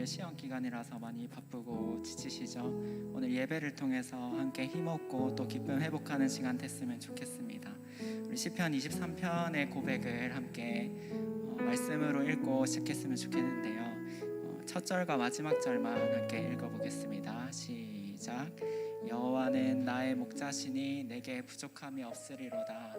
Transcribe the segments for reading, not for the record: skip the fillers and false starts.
다들 시험 기간이라서 많이 바쁘고 지치시죠? 오늘 예배를 통해서 함께 힘없고 또 기쁨 회복하는 시간 됐으면 좋겠습니다. 우리 시편 23편의 고백을 함께 말씀으로 읽고 시작했으면 좋겠는데요. 첫 절과 마지막 절만 함께 읽어보겠습니다. 시작. 여호와는 나의 목자시니 내게 부족함이 없으리로다.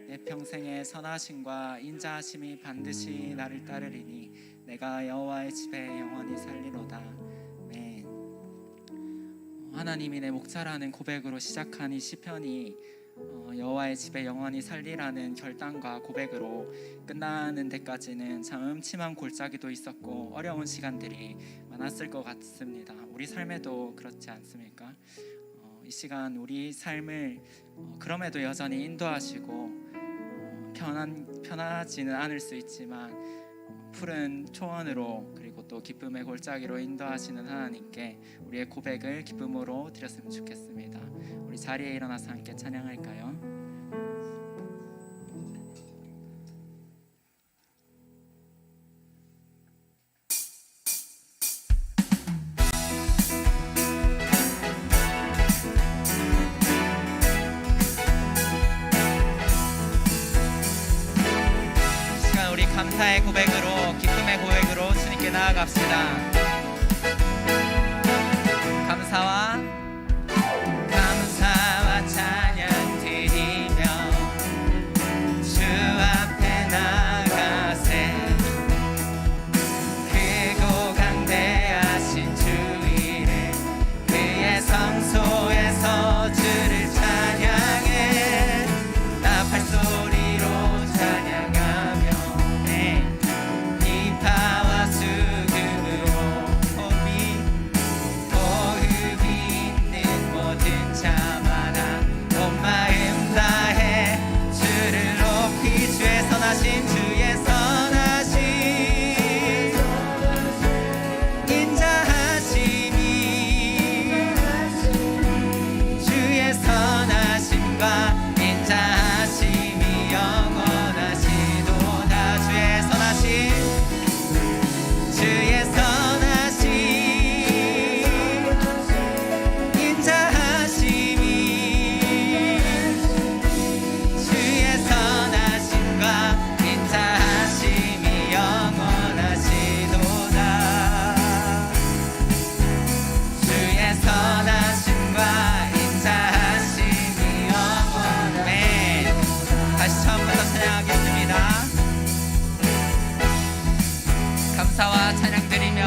내 평생의 선하심과 인자하심이 반드시 나를 따르리니 내가 여호와의 집에 영원히 살리로다. 네. 하나님이 내 목자라는 고백으로 시작한 이 시편이 여호와의 집에 영원히 살리라는 결단과 고백으로 끝나는 데까지는 참 음침한 골짜기도 있었고 어려운 시간들이 많았을 것 같습니다. 우리 삶에도 그렇지 않습니까? 이 시간 우리 삶을 그럼에도 여전히 인도하시고 편하지는 않을 수 있지만 푸른 초원으로 그리고 또 기쁨의 골짜기로 인도하시는 하나님께 우리의 고백을 기쁨으로 드렸으면 좋겠습니다. 우리 자리에 일어나서 함께 찬양할까요? 감사의 고백으로 기쁨의 고백으로 주님께 나아갑시다. 감사와 찬양 드리며 주 앞에 나가세. 크고 강대하신 주 이름 그의 성소에서 주를 찬양해. 나팔 소리로 찬양하며 비파와 수금으로 호흡이 있는 모든 자마다 온 마음 다해 주를 높이. 주의 선하심 주의 선하심 인자하심이 주의 선하심과 인자하심이 영원하시도다. 주의 선하심 주의 선하심 인자하심이 주의 선하심과 인자하심이 영원하시도다. 주의 선하심과 인자하심이 영원하네. 다시 처음부터 찬양하겠습니다. 감사와 찬양 드리며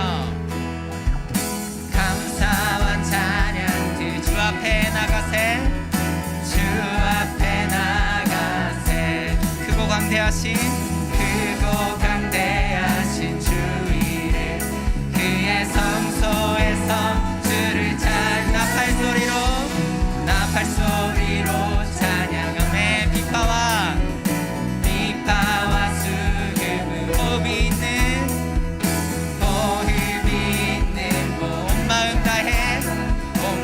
감사와 찬양 드리며 주 앞에 나가세. 주 앞에 나가세. 크고 강대하신 주 이름 그의 성소에서 주를 나팔 소리로 찬양하네. 비파와 수금으로 호흡이 있는 온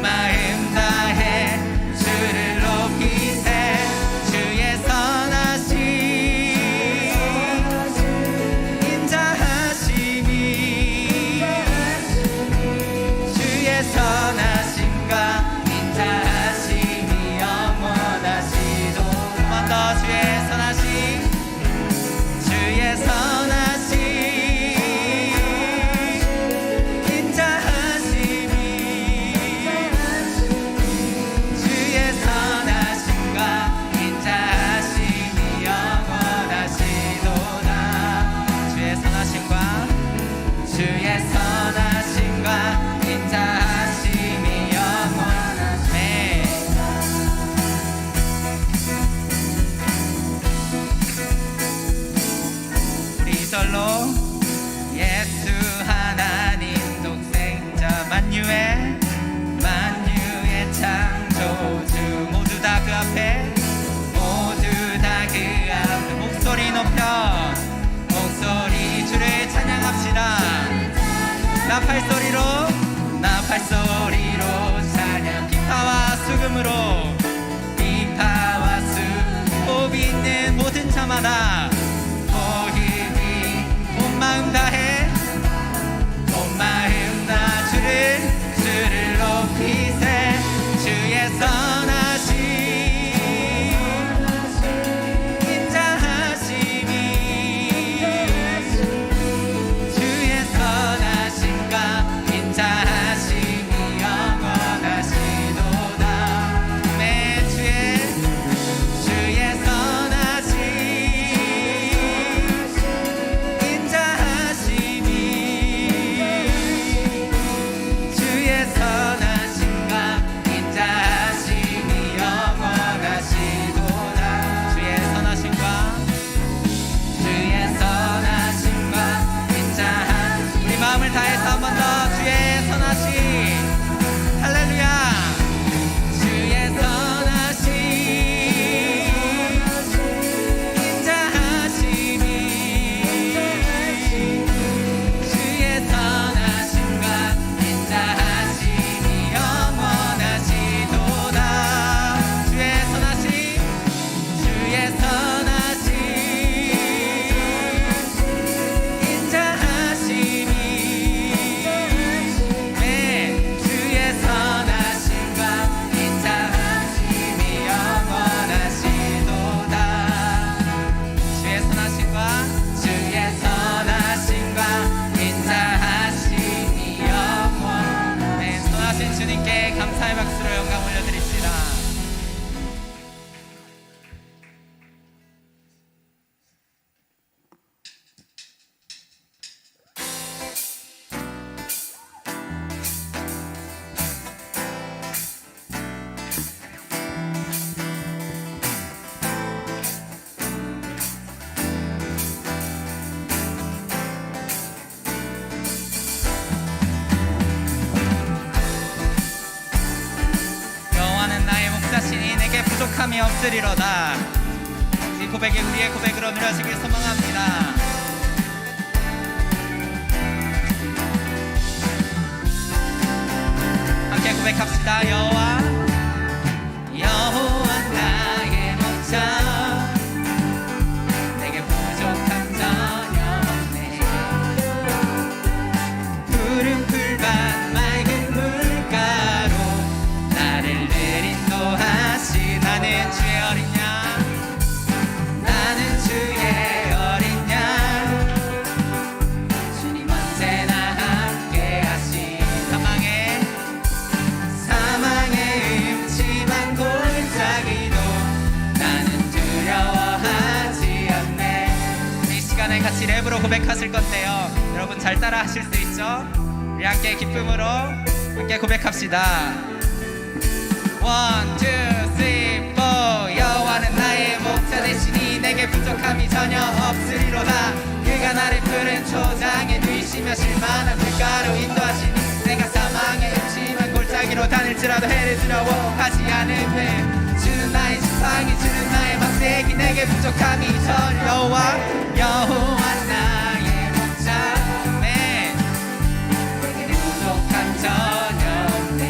마음 다해 주를 높이세. 주의 선하심 인자하심이 주의 선하심과 인자하심이 영원하시도. 한 번 더 주의 선하심 주의 선하심 인자하심이 주의 선하심과 인자하심이 영원하시도다. 주의 선하심과 인자하심이 영원하네. 우리 이절로 예수 하나님 독생자 만유의 창조주 모두 다 그 앞에 목소리 높여 주를 찬양합시다. 나팔 소리로 찬양. 비파와 수금으로 호흡이 있는 모든 자마다 온 마음 다해 온 마음 주님께 감사의 박수로 영광 올려드립시다. 부족함이 없으리로다. 이 고백이 우리의 고백으로 누려지길 소망합니다. 함께 고백합시다. 여호와 나의 목자, 내게 부족함 전혀 없네. 푸른 풀밭 맑은 물가로 나를 늘 인도하시. 나는 주의 어린 양, 나는 주의 어린 양. 주님 언제나 함께 하시. 사망의 음침한 골짜기도 나는 두려워하지 않네. 이 시간에 같이 랩으로 고백하실 건데요, 여러분 잘 따라 하실 수 있죠? 우리 함께 기쁨으로 함께 고백합시다. 1, 2, 3, 4. 여호와는 나의 목자 되시니 내게 부족함이 전혀 없으리로다. 그가 나를 푸른 초장에 누이시며 실만한 물가로 인도하시니 내가 사망의 음침한 골짜기로 다닐지라도 해를 두려워하지 않음을. 주는 나의 지팡이, 주는 나의 막대기, 내게 부족함이 전혀. 여호와 나의 목자, 네, 내게 부족함 전혀 없네.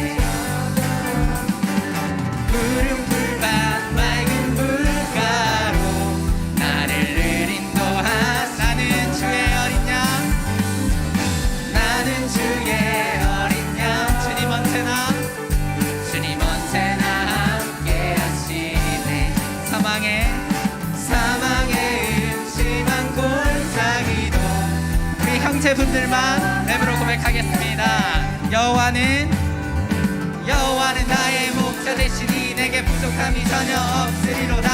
푸른 풀밭 맑은 물가로 나를 늘 인도하사. 나는 주의 어린 양, 나는 주의 어린 양. 주님 언제나 함께 하시네. 사망의 음침한 골짜기도. 우리 형제분들만 랩으로 고백하겠습니다. 여호와는 나의 목자 되시니 내게 부족함이 전혀 없으리로다.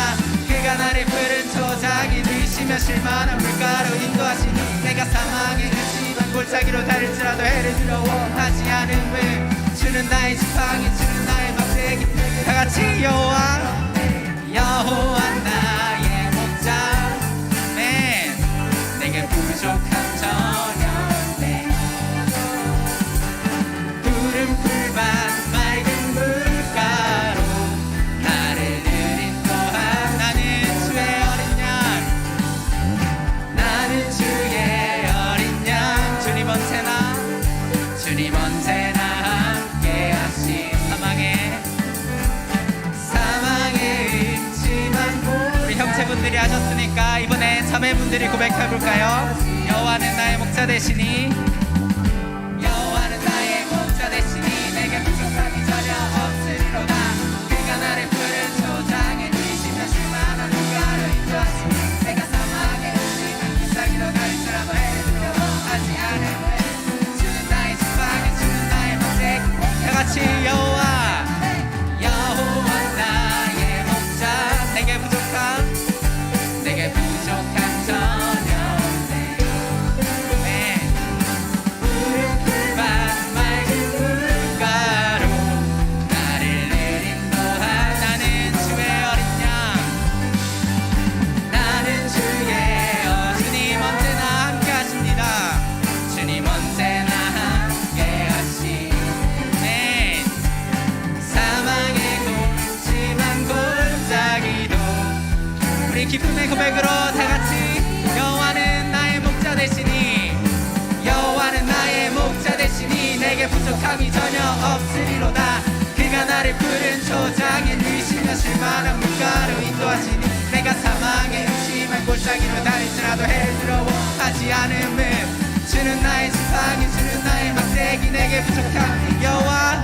그가 나를 푸른 초장에 누이시며 실만한 물가로 인도하시니 내가 사망의 음침한 골짜기로 다닐지라도 해를 두려워하지 않음을. 주는 나의 지팡이, 주는 나의 막대기. 다같이 여호와 나의 목자, 네, 내게 부족함 전혀 없네. 푸른 풀밭 맑은 물가로 나를 늘 인도하. 나는 주의 어린 양, 나는 주의 어린 양. 주님 언제나 함께 하시. 사망의 음침한 곳. 우리 형제분들이 하셨으니까 이번에 자매분들이 고백해볼까요? 여호와는 나의 목자 되시니, 여호와는 나의 목자 되시니 내게 부족함이 전혀 없으리로다. 그가 나를 푸른 초장에 누이시며 실만한 물가로 인도하시니 내가 사망의 음침한 골짜기로 다닐지라도 해를 두려워하지 않음을. 주는 나의 지팡이, 주는 나의 막대기. 다같이 여호와 나의 목자, 내게 부족함 전혀 없네. 네. 푸른 풀밭 맑은 물가로 나를 늘 인도하. 나는 주의 어린 양, 나는 주의 주님 언제나 함께 하십니다. 주님 언제나 함께 하시네. 사망의 음침한 골짜기도. 우리 기쁨의 고백으로 다같이 여호와는 나의 목자 되시니, 여호와는 나의 목자 되시니 내게 부족함이 전혀 없으리로다. 그가 나를 푸른 초장에 누이시며 실만한 물가로 인도하시니 내가 사망의 음침한 골짜기로 다닐지라도 해를 두려워하지 않음을. 주는 나의 지팡이, 주는 나의 막대기, 내게 부족함. 여호와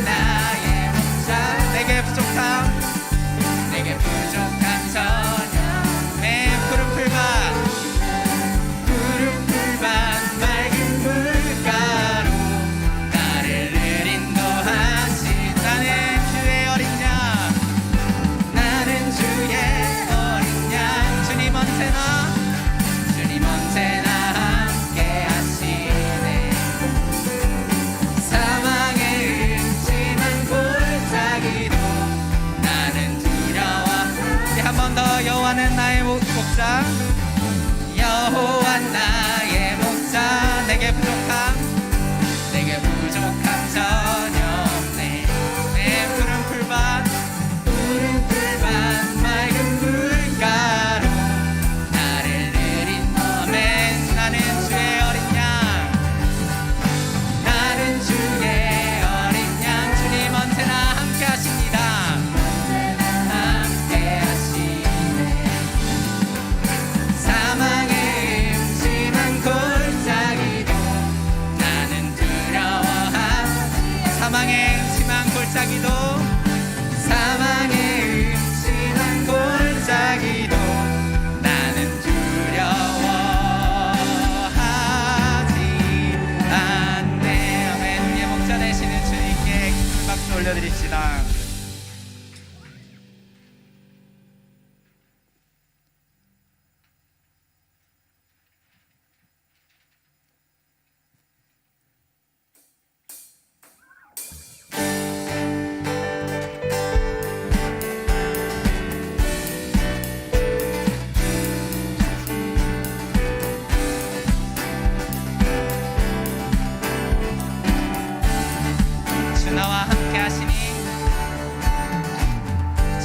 나의 목자, 내게 부족함 전혀. 내 푸른 풀밭 맑은 물가로 나를 늘 목자 여호와 나의 목자 내게 부족함 전혀 없네 내 푸른 풀밭 맑은 물가로 나를 느린 아멘 나는 주의 어린 양 나는 주의 어린 양 주님 언제나 함께 하십니다 함께 하시네 사망의 음침한 골짜기도 나는 두려워하지 사망의 음침한 골짜기도 나는 두려워하지 않네 아멘 우리의 목자 되시는 주님께 큰 박수 올려드립시다.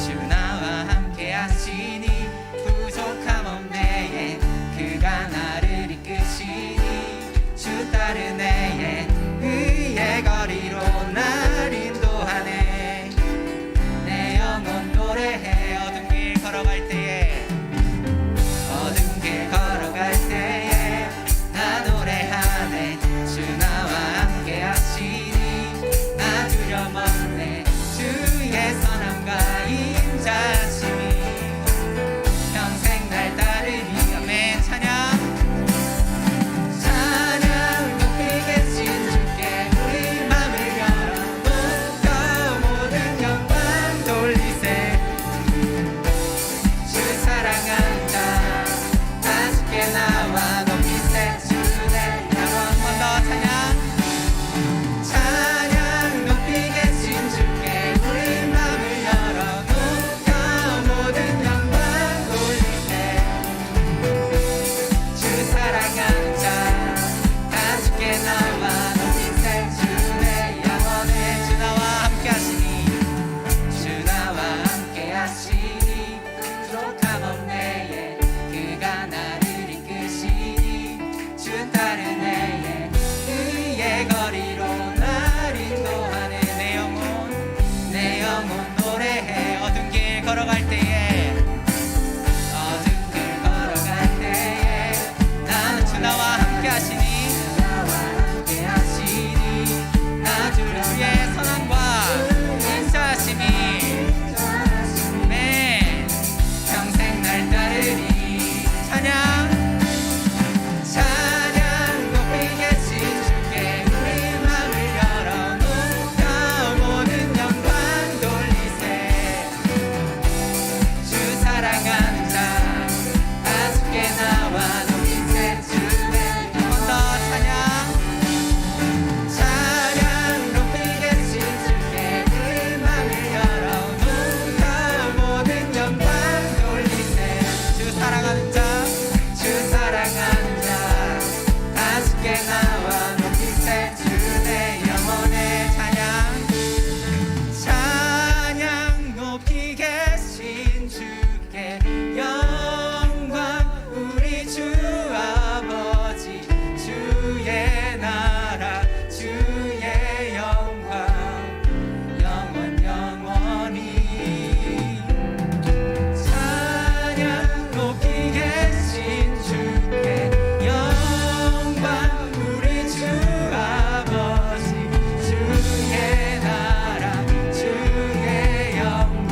주 나와 함께 하시니 부족함 없네 그가 나를 이끄시니 주 따르네 의의 거리로 날 인도하네 내 영혼 노래해 어두운 길 걸어갈 때에 나 노래하네 주 나와 함께 하시니 나 두려웠네 주의 선함과 인자심이 평생 날 따르니 아멘 찬양 높이 계신 주께 우리 맘을 열어놓고 모든 영광 돌리세 주 사랑하는 자 다 주께 나와 높이세 주내 한 번 더 찬양 높이 계신 주께 우리 맘을 열어놓고 모든 영광 돌리세 주 사랑하는 자 다 주께 나와 높이세 주내 영원에 주 나와 함께 하시니 주 나와 함께 하시니 부족함 없네 그가 나를 이끄시니 주 따르네 그의 거리로 날 인도하네 내 영혼 노래해 어두운 길 걸어갈 때에 나는 주 나와 함께 하시니 나 주의 선함과 인자하심이 네 평생 날 따르리 찬양 높이 계신 주께 우리 맘을 열어놓고 모든 영광 돌리세 주 사랑하는 자 다 주께 나와 높이세 주의 한 번 더 찬양 높이 계신 주께 우리 맘을 열어놓고 모든 영광 돌리세 주 사랑하는 자 다 주께 나와 높이세 주내 영혼의 찬양 높이 계신 주께 영광 우리 주 아버지 주의 나라 주의 영광 영원히 찬양 높이 계신 주께 영광 우리 주 아버지 주의 나라 주의 영광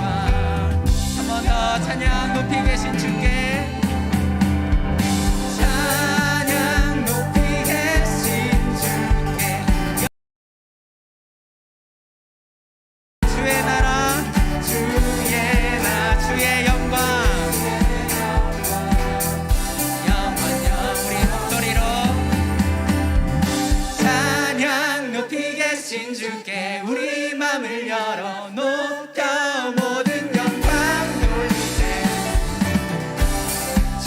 한 번 더 찬양 높이 계신 주께 찬양 높이 계신 주께 주의 나라 주의 영광 영원 우리 목소리로 찬양 높이 계신 주께 우리 맘을 열어놓고 모든 영광 돌리세 주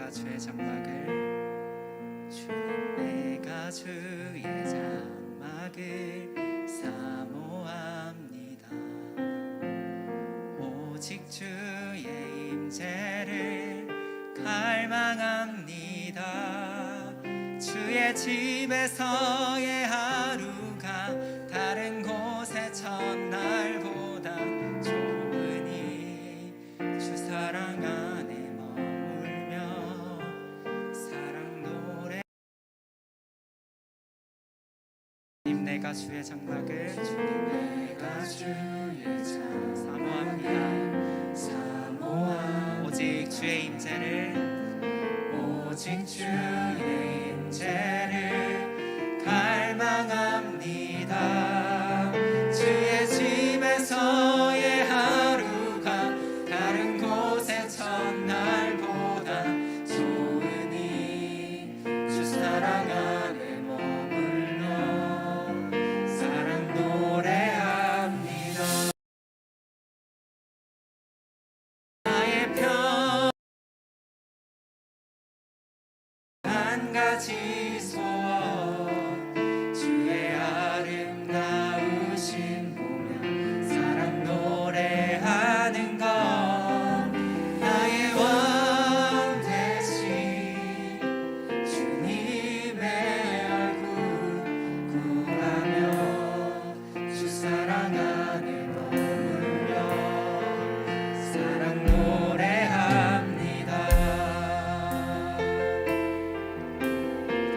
내가 주의 장막을 주님 내가 주의 장막을 사모합니다. 오직 주의 임재를 갈망합니다. 주의 집에서의 하루가 다른 곳의 첫날보다 좋으니 주 사랑 안에 머물며 사랑 노래. 주님 내가 주의 장막을 주님 내가 주의 장막을 사모합니다. 오직 주의 임재를 오직 주의 임재를 갈망합니다. 주의 집에서의 하루가 다른 곳의 첫날보다 좋으니 주 사랑 안에 머물러 사랑 노래합니다. 나의 편 한 가지 소원 주의 아름다우신 보며 사랑 노래하는 것 나의 왕 대신 주님의 얼굴 구하며 주 사랑 안에 머물며 사랑 노래합니다.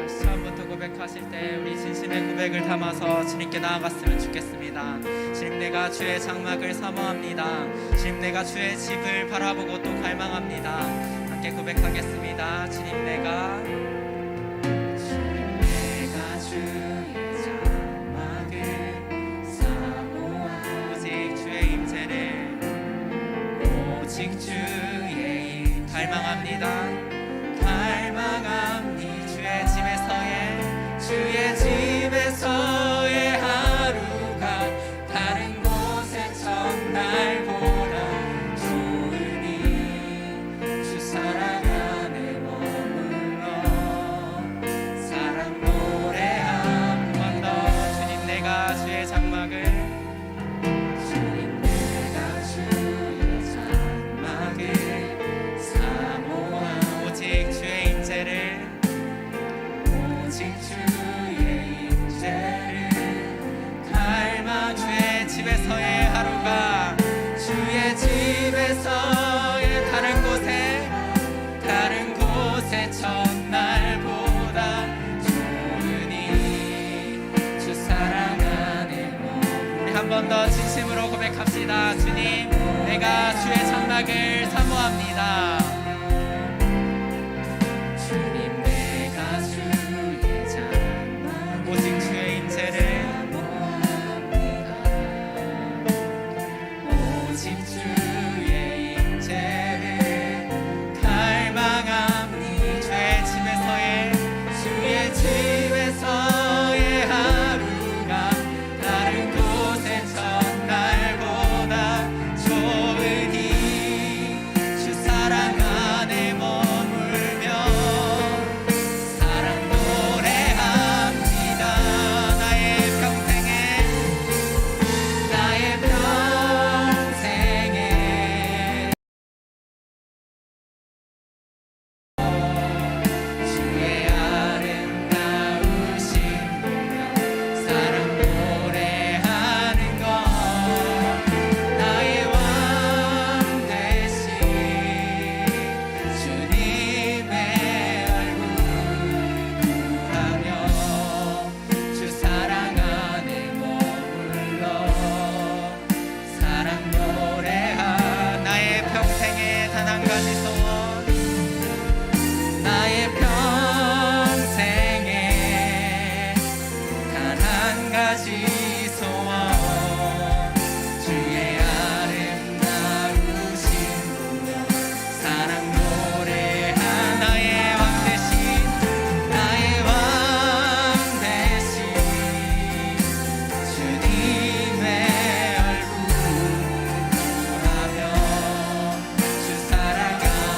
다시 처음부터 고백하실 때 우리 진심의 고백을 담아서 주님께 나아갔으면 좋겠습니다. 주님 내가 주의 장막을 사모합니다. 주님 내가 주의 집을 바라보고 또 갈망합니다. 함께 고백하겠습니다. 주님 내가 주의 장막을 사모합니다. 오직 주의 임재를 오직 주의 갈망합니다. 주의 집에서의 하루가 다른 곳의 첫날보다 좋으니 주 사랑 안에 머물러 사랑 노래한 번 더 주님 내가 주의 장막을 주님 내가 주의 장막을 사모하 오직 주의 임재를 오직 주의 임재를 갈망 주의 집에서의 하루가 주의 집에서의 다른 곳의 첫날보다 좋으니 주 사랑 안에 우리 한 번 더 진심으로 고백합시다. 주님 내가 주의 장막을 사모합니다. 주님 내가 주의 장막 오직 주의 임재를 오직 주의 임재를 갈망합니다. 주의 집에서의 하루가 다른 곳의 첫날보다 좋으니 주 사랑 안에 머물며 사랑 노래합니다. 나의 평생에 주의 아름다우신 보며 사랑 노래하는 것 나의 왕 대신 주님의 얼굴 구하며 주 사랑 안에 머물러 사랑 노래하 나의 평생에 단 한 가지 소원 나의 평생에 단 한 가지 소원 주의 아름다우신 보며 사랑 노래한 나의 왕 대신 주님의 얼굴 구하며 주 사랑 안에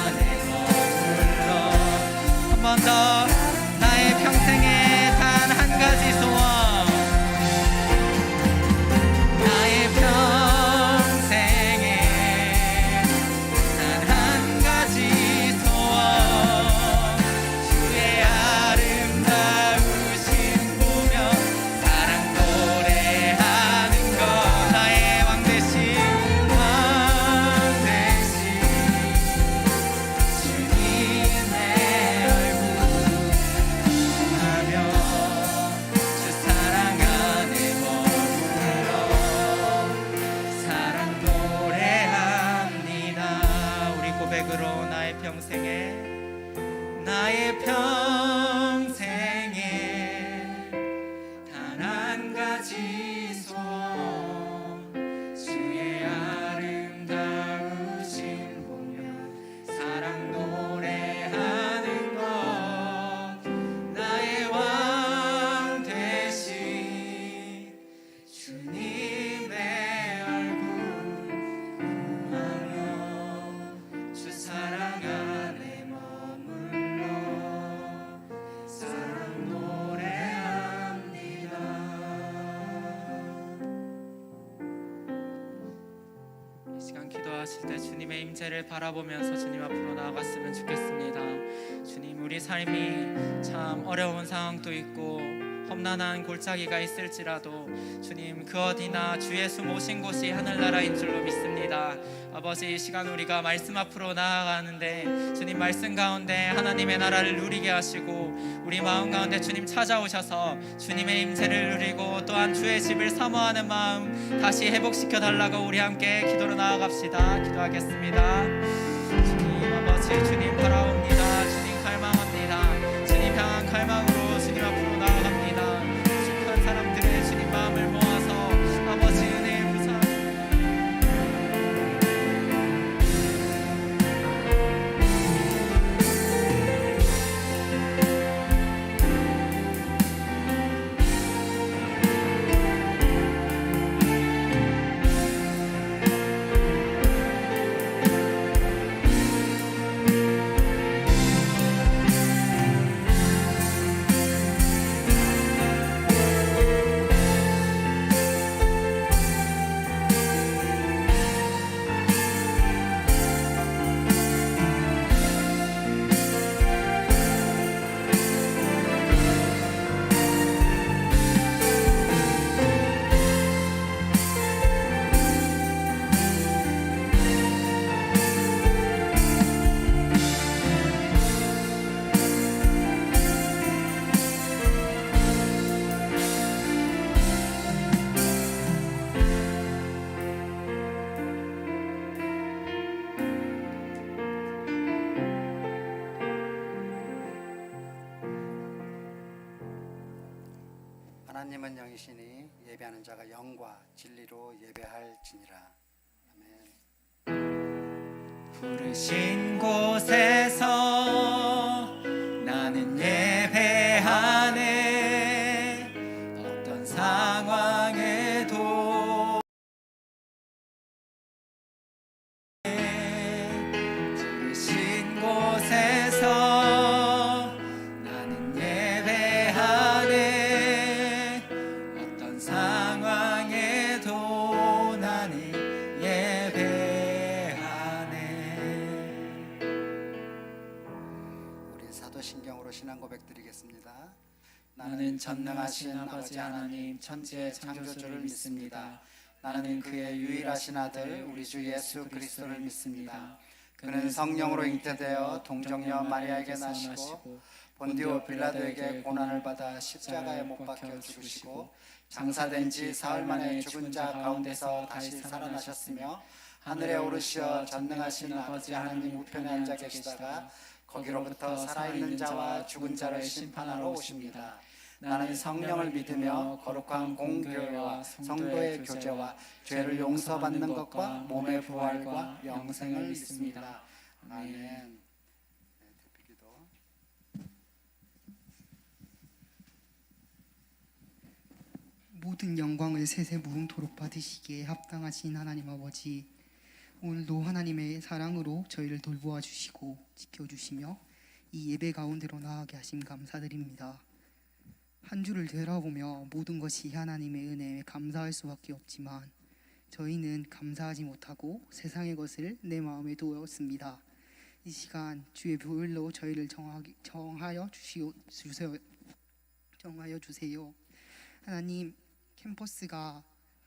시간 기도하실 때 주님의 임재를 바라보면서 주님 앞으로 나아갔으면 좋겠습니다. 주님, 우리 삶이 참 어려운 상황도 있고 험난한 골짜기가 있을지라도 주님, 그 어디나 주 예수 모신 곳이 하늘나라인 줄로 믿습니다. 아버지, 이 시간 우리가 말씀 앞으로 나아가는데 주님 말씀 가운데 하나님의 나라를 누리게 하시고 우리 마음 가운데 주님 찾아오셔서 주님의 임재를 누리고 또한 주의 집을 사모하는 마음 다시 회복시켜 달라고 우리 함께 기도로 나아갑시다. 기도하겠습니다. 주님, 아버지, 주님 바라옵니다. 주님 갈망합니다. 주님 향한 갈망으로 주님 앞으로 나아갑니다. 축한 사람들의 주님 마음을 모아서 아버지 은혜의 부산 하나님은 영이시니 예배하는 자가 영과 진리로 예배할지니라. 아멘. 부르신 곳에서 나는 예배하네. 어떤 상황에도 부르신 곳에서 나는 예배하네. 어떤 상황에도 나는 예배하네. 우리 사도신경으로 신앙 고백 드리겠습니다. 나는 전능하신 아버지 하나님 천지의 창조주를 믿습니다. 나는 그의 유일하신 아들 우리 주 예수 그리스도를 믿습니다. 그는 성령으로 잉태되어 동정녀 마리아에게 나시고 본디오 빌라도에게 고난을 받아 십자가에 못 박혀 죽으시고 장사된 지 사흘 만에 죽은 자 가운데서 다시 살아나셨으며 하늘에 오르시어 전능하신 아버지 하나님 우편에 앉아 계시다가 거기로부터 살아있는 자와 죽은 자를 심판하러 오십니다. 나는 성령을 믿으며 거룩한 공교회와 성도의 교제와 죄를 용서받는 것과 몸의 부활과 영생을 믿습니다. 아멘. 네, 대피기도. 모든 영광을 세세 무궁토록 받으시기에 합당하신 하나님 아버지, 오늘도 하나님의 사랑으로 저희를 돌보아 주시고 지켜주시며 이 예배 가운데로 나아가게 하심 감사드립니다. 한 주를 되돌아보며 모든 것이 하나님의 은혜에 감사할 수밖에 없지만 저희는 감사하지 못하고 세상의 것을 내 마음에 두었습니다. 이 시간 주의 보혈로 저희를 정하여 주세요. 하나님, 캠퍼스가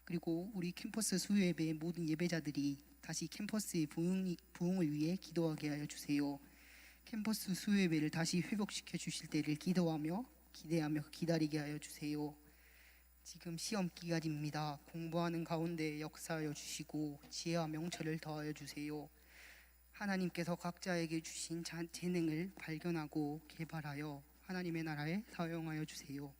그리고 우리 캠퍼스 수요예배 모든 예배자들이 다시 캠퍼스의 부흥을 위해 기도하게 하여 주세요. 캠퍼스 수요예배를 다시 회복시켜 주실 때를 기도하며 기대하며 기다리게 하여 주세요. 지금 시험 기간입니다. 공부하는 가운데 역사하여 주시고 지혜와 명철을 더하여 주세요. 하나님께서 각자에게 주신 재능을 발견하고 개발하여 하나님의 나라에 사용하여 주세요.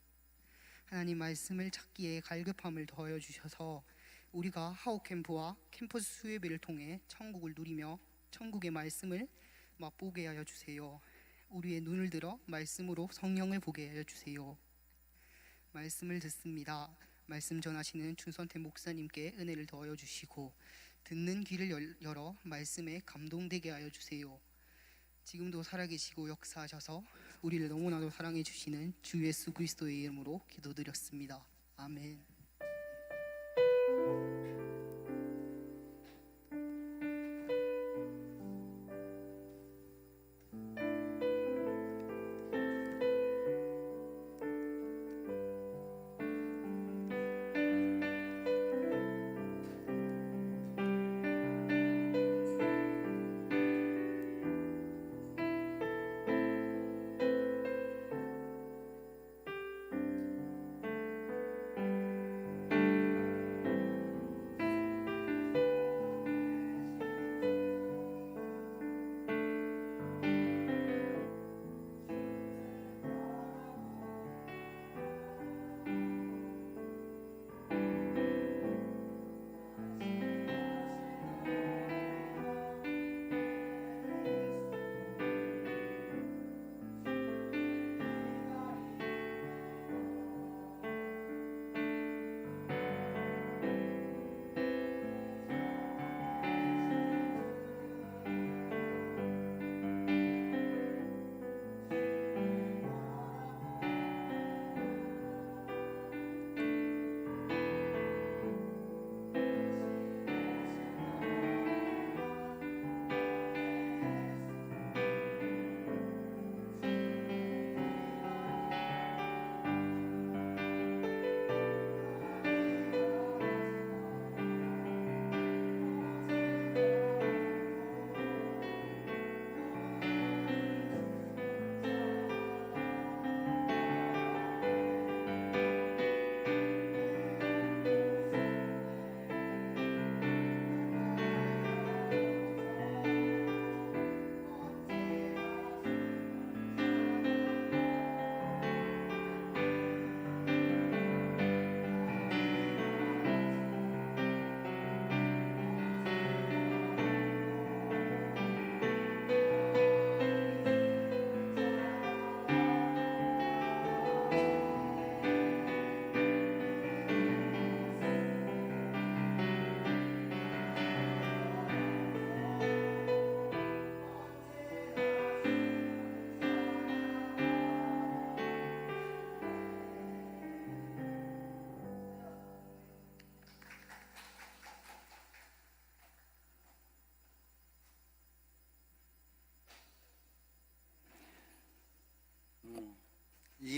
하나님 말씀을 찾기에 갈급함을 더하여 주셔서 우리가 하우캠프와 캠퍼스 수예배를 통해 천국을 누리며 천국의 말씀을 맛보게 하여 주세요. 우리의 눈을 들어 말씀으로 성령을 보게 하여 주세요. 말씀을 듣습니다. 말씀 전하시는 준선태 목사님께 은혜를 더하여 주시고 듣는 귀를 열어 말씀에 감동되게 하여 주세요. 지금도 살아계시고 역사하셔서 우리를 너무나도 사랑해 주시는 주 예수 그리스도의 이름으로 기도드렸습니다. 아멘.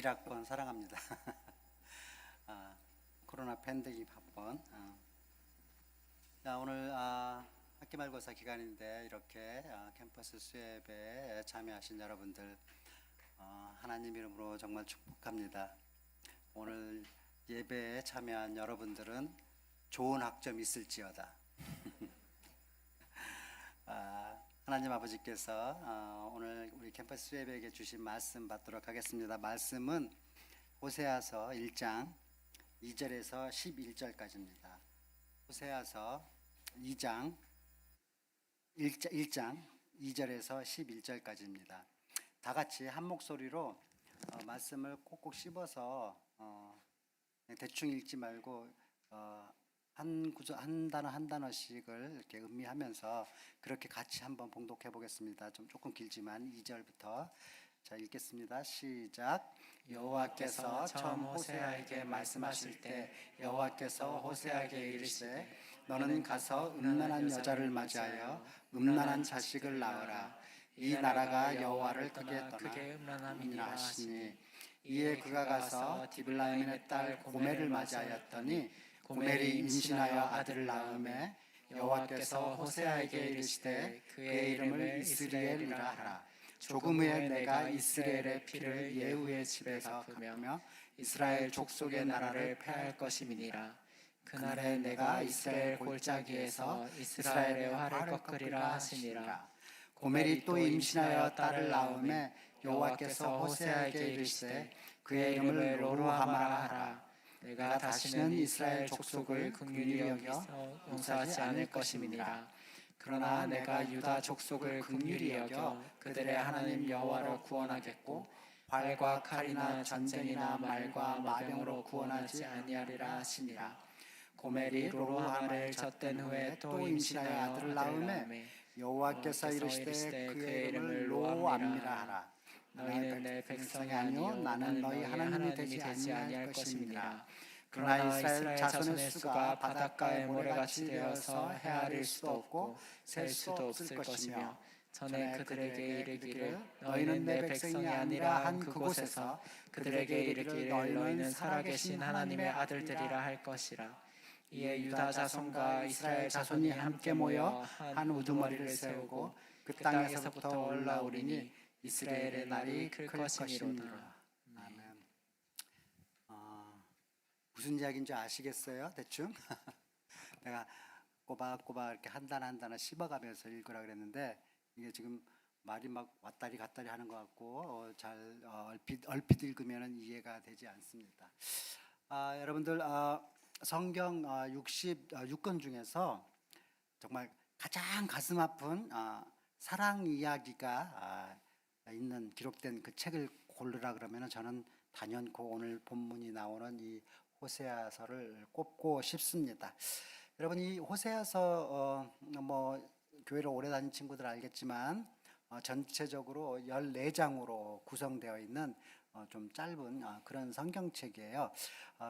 1학번 사랑합니다. 코로나 팬데믹 학번. 자, 오늘 학기말고사 기간인데 이렇게 캠퍼스 수업에 참여하신 여러분들 하나님 이름으로 정말 축복합니다. 오늘 예배에 참여한 여러분들은 좋은 학점 있을지어다. 하나님 아버지께서 오늘 우리 캠퍼스 수업에게 주신 말씀 받도록 하겠습니다. 말씀은 호세아서 1장 2절에서 11절까지입니다. 호세아서 2장 1장 2절에서 11절까지입니다. 다 같이 한 목소리로 말씀을 꼭꼭 씹어서 그냥 대충 읽지 말고 한 구절 한 단어 한 단어씩을 이렇게 음미하면서 그렇게 같이 한번 봉독해 보겠습니다. 좀 조금 길지만 2절부터 자 읽겠습니다. 시작. 여호와께서 처음 호세아에게 말씀하실 때 여호와께서 호세아에게 이르시되 너는 가서 음란한 여자를 맞이하여 음란한 자식을 낳으라. 이 나라가 여호와를 크게 음란함이니라 하시니 이에 그가 가서 디블라임의 딸 고멜을 맞이하였더니 고멜이 임신하여 아들을 낳음에 여호와께서 호세아에게 이르시되 그의 이름을 이스라엘이라 하라. 조금 후에 내가 이스라엘의 피를 예후의 집에서 갚으며 이스라엘 족속의 나라를 패할 것임이니라. 그날에 내가 이스라엘 골짜기에서 이스라엘의 활을 꺾으리라 하시니라. 고멜이 또 임신하여 딸을 낳음에 여호와께서 호세아에게 이르시되 그의 이름을 로루하마라 하라. 내가 다시는 이스라엘 족속을 긍휼히 여겨 용서하지 않을 것임이니라. 그러나 내가 유다 족속을 긍휼히 여겨 그들의 하나님 여호와로 구원하겠고 활과 칼이나 전쟁이나 말과 마병으로 구원하지 아니하리라 하시니라. 고멜이 로루하마를 젖된 후에 또 임신하여 아들을 낳음에 여호와께서 이르시되 그의 이름을 로암이라 하라. 너희는 내 백성이 아니요 나는 너희 하나님이 되지 아니할 것임이니라. 그러나 이스라엘 자손의 수가 바닷가의 모래같이 되어서 헤아릴 수도 없고 셀 수도 없을 것이며 전에 그들에게 이르기를 너희는 내 백성이 아니라 한 그곳에서 그들에게 이르기를 너희는 살아계신 하나님의 아들들이라 할 것이라. 이에 유다 자손과 이스라엘 자손이 함께 모여 한 우두머리를 세우고 그 땅에서부터 올라오리니 이스라엘의 날이 클 것이니로다. 아멘. 무슨 이야기인지 아시겠어요? 대충? 내가 꼬박꼬박 이렇게 한 단어 한 단어 씹어가면서 읽으라 그랬는데 이게 지금 말이 막 왔다리 갔다리 하는 것 같고 잘 얼핏 읽으면 이해가 되지 않습니다. 여러분들 성경 66권 중에서 정말 가장 가슴 아픈 사랑 이야기가 있는 기록된 그 책을 고르라 그러면 저는 단연코 오늘 본문이 나오는 이 호세아서를 꼽고 싶습니다. 여러분 이 호세아서 뭐 교회를 오래 다닌 친구들 알겠지만 전체적으로 14장으로 구성되어 있는 좀 짧은 그런 성경책이에요.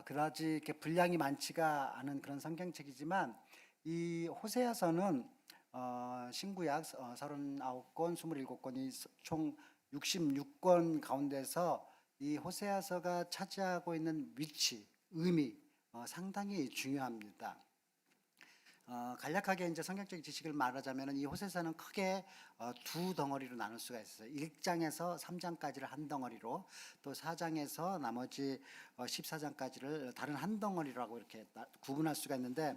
그다지 이렇게 분량이 많지가 않은 그런 성경책이지만 이 호세아서는 신구약 39권, 27권이 총 66권 가운데서 이 호세아서가 차지하고 있는 위치, 의미 상당히 중요합니다. 간략하게 이제 성경적 지식을 말하자면 이 호세아서는 크게 두 덩어리로 나눌 수가 있어요. 1장에서 3장까지를 한 덩어리로 또 4장에서 나머지 14장까지를 다른 한 덩어리라고 이렇게 구분할 수가 있는데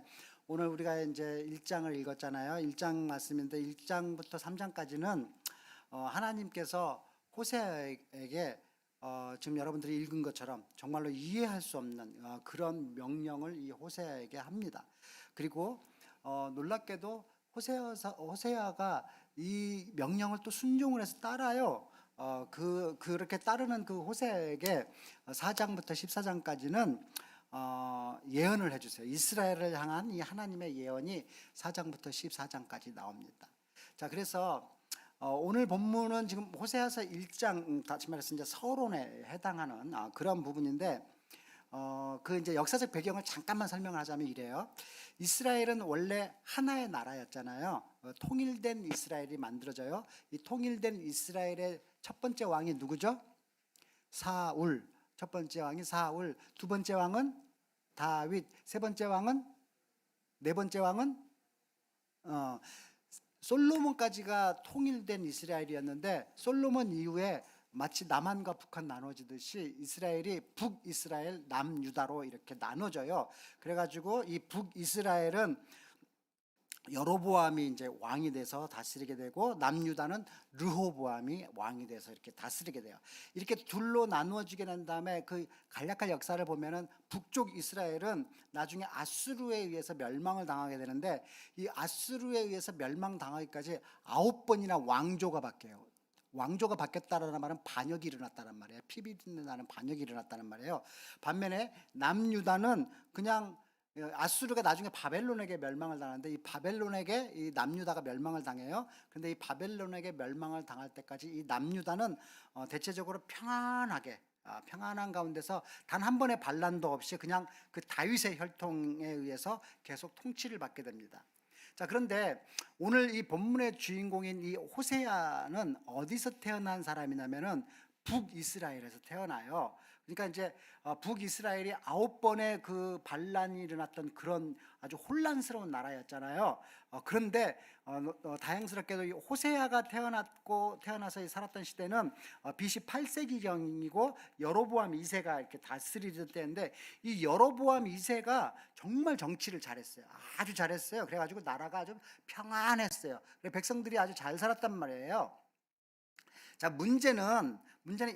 오늘 우리가 이제 1장을 읽었잖아요. 1장 말씀인데 1장부터 3장까지는 하나님께서 호세아에게 지금 여러분들이 읽은 것처럼 정말로 이해할 수 없는 그런 명령을 이 호세아에게 합니다. 그리고 놀랍게도 호세아가 이 명령을 또 순종을 해서 따라요. 그렇게 따르는 그 호세아에게 4장부터 14장까지는 예언을 해주세요. 이스라엘을 향한 이 하나님의 예언이 4장부터 14장까지 나옵니다. 자, 그래서 오늘 본문은 지금 호세아서 1장 다시 말해서 이제 서론에 해당하는 그런 부분인데 그 이제 역사적 배경을 잠깐만 설명을 하자면 이래요. 이스라엘은 원래 하나의 나라였잖아요. 통일된 이스라엘이 만들어져요. 이 통일된 이스라엘의 첫 번째 왕이 누구죠? 사울. 첫 번째 왕이 사울, 두 번째 왕은 다윗, 세 번째 왕은, 네 번째 왕은 솔로몬까지가 통일된 이스라엘이었는데, 솔로몬 이후에 마치 남한과 북한 나눠지듯이 이스라엘이 북이스라엘, 남유다로 이렇게 나눠져요. 그래가지고 이 북이스라엘은 여로보암이 이제 왕이 돼서 다스리게 되고, 남유다는 르호보암이 왕이 돼서 이렇게 다스리게 돼요. 이렇게 둘로 나누어지게 된 다음에 그 간략한 역사를 보면은 북쪽 이스라엘은 나중에 아수르에 의해서 멸망을 당하게 되는데, 이 아수르에 의해서 멸망당하기까지 9번이나 왕조가 바뀌어요. 왕조가 바뀌었다라는 말은 반역이 일어났다는 말이에요. 피비린내 나는 반역이 일어났다는 말이에요. 반면에 남유다는 그냥 아수르가 나중에 바벨론에게 멸망을 당하는데, 이 바벨론에게 이 남유다가 멸망을 당해요. 그런데 이 바벨론에게 멸망을 당할 때까지 이 남유다는 대체적으로 평안하게, 평안한 가운데서 단 한 번의 반란도 없이 그냥 그 다윗의 혈통에 의해서 계속 통치를 받게 됩니다. 자, 그런데 오늘 이 본문의 주인공인 이 호세아는 어디서 태어난 사람이냐면은 북이스라엘에서 태어나요. 그러니까 이제 북이스라엘이 9번의 그 반란이 일어났던 그런 아주 혼란스러운 나라였잖아요. 그런데 다행스럽게도 이 호세아가 태어나서 살았던 시대는 BC 8세기경이고 여로보암 2세가 이렇게 다스리던 때인데, 이 여로보암 2세가 정말 정치를 잘했어요. 아주 잘했어요. 그래가지고 나라가 아주 평안했어요. 백성들이 아주 잘 살았단 말이에요. 자, 문제는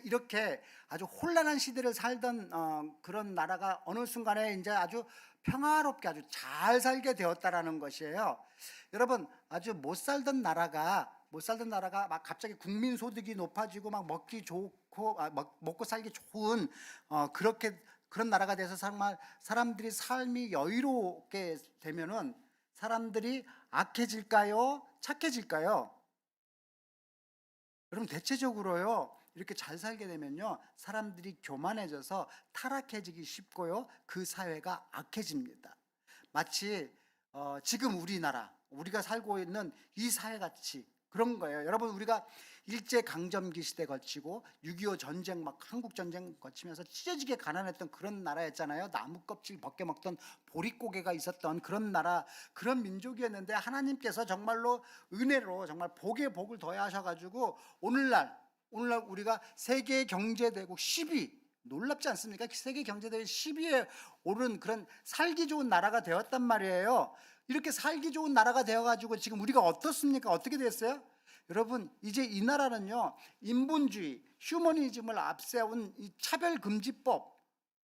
이렇게 아주 혼란한 시대를 살던 그런 나라가 어느 순간에 이제 아주 평화롭게 아주 잘 살게 되었다라는 것이에요. 여러분, 아주 못 살던 나라가 막 갑자기 국민 소득이 높아지고 막 먹기 좋고 먹고 살기 좋은 그런 나라가 돼서 정말 사람들이 삶이 여유롭게 되면은 사람들이 악해질까요? 착해질까요? 여러분, 대체적으로요, 이렇게 잘 살게 되면요, 사람들이 교만해져서 타락해지기 쉽고요, 그 사회가 악해집니다. 마치 지금 우리가 살고 있는 이 사회같이 그런 거예요. 여러분, 우리가 일제강점기 시대 거치고 6.25 전쟁, 막 한국전쟁 거치면서 찢어지게 가난했던 그런 나라였잖아요. 나무 껍질 벗겨 먹던 보릿고개가 있었던 그런 나라, 그런 민족이었는데, 하나님께서 정말로 은혜로 정말 복에 복을 더하셔가지고 오늘날 우리가 세계 경제대국 10위, 놀랍지 않습니까? 세계 경제대국 10위에 오른 그런 살기 좋은 나라가 되었단 말이에요. 이렇게 살기 좋은 나라가 되어가지고 지금 우리가 어떻습니까? 어떻게 됐어요? 여러분, 이제 이 나라는요, 인본주의, 휴머니즘을 앞세운 이 차별금지법,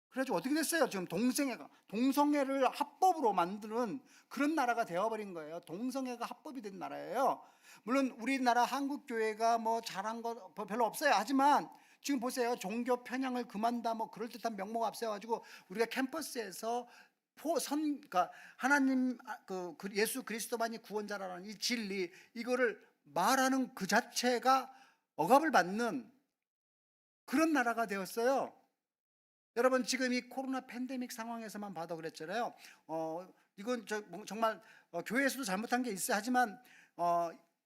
그래가지고 어떻게 됐어요? 지금 동성애를 합법으로 만드는 그런 나라가 되어버린 거예요. 동성애가 합법이 된 나라예요. 물론 우리나라 한국교회가 뭐 잘한 거 별로 없어요. 하지만 지금 보세요. 종교 편향을 금한다, 뭐 그럴듯한 명목 앞세워가지고 우리가 캠퍼스에서 그러니까 하나님, 예수 그리스도만이 구원자라는 이 진리, 이거를 말하는 그 자체가 억압을 받는 그런 나라가 되었어요. 여러분, 지금 이 코로나 팬데믹 상황에서만 봐도 그랬잖아요. 이건 정말 교회에서도 잘못한 게 있어요. 하지만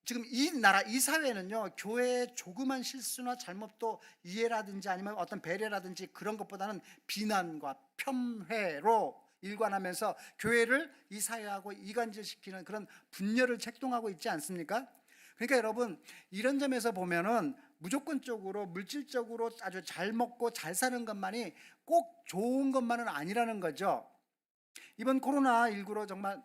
지금 이 사회는요, 교회의 조그만 실수나 잘못도 이해라든지 아니면 어떤 배려라든지 그런 것보다는 비난과 폄훼로 일관하면서 교회를 이 사회하고 이간질시키는 그런 분열을 책동하고 있지 않습니까? 그러니까 여러분, 이런 점에서 보면은 무조건적으로 물질적으로 아주 잘 먹고 잘 사는 것만이 꼭 좋은 것만은 아니라는 거죠. 이번 코로나19로 정말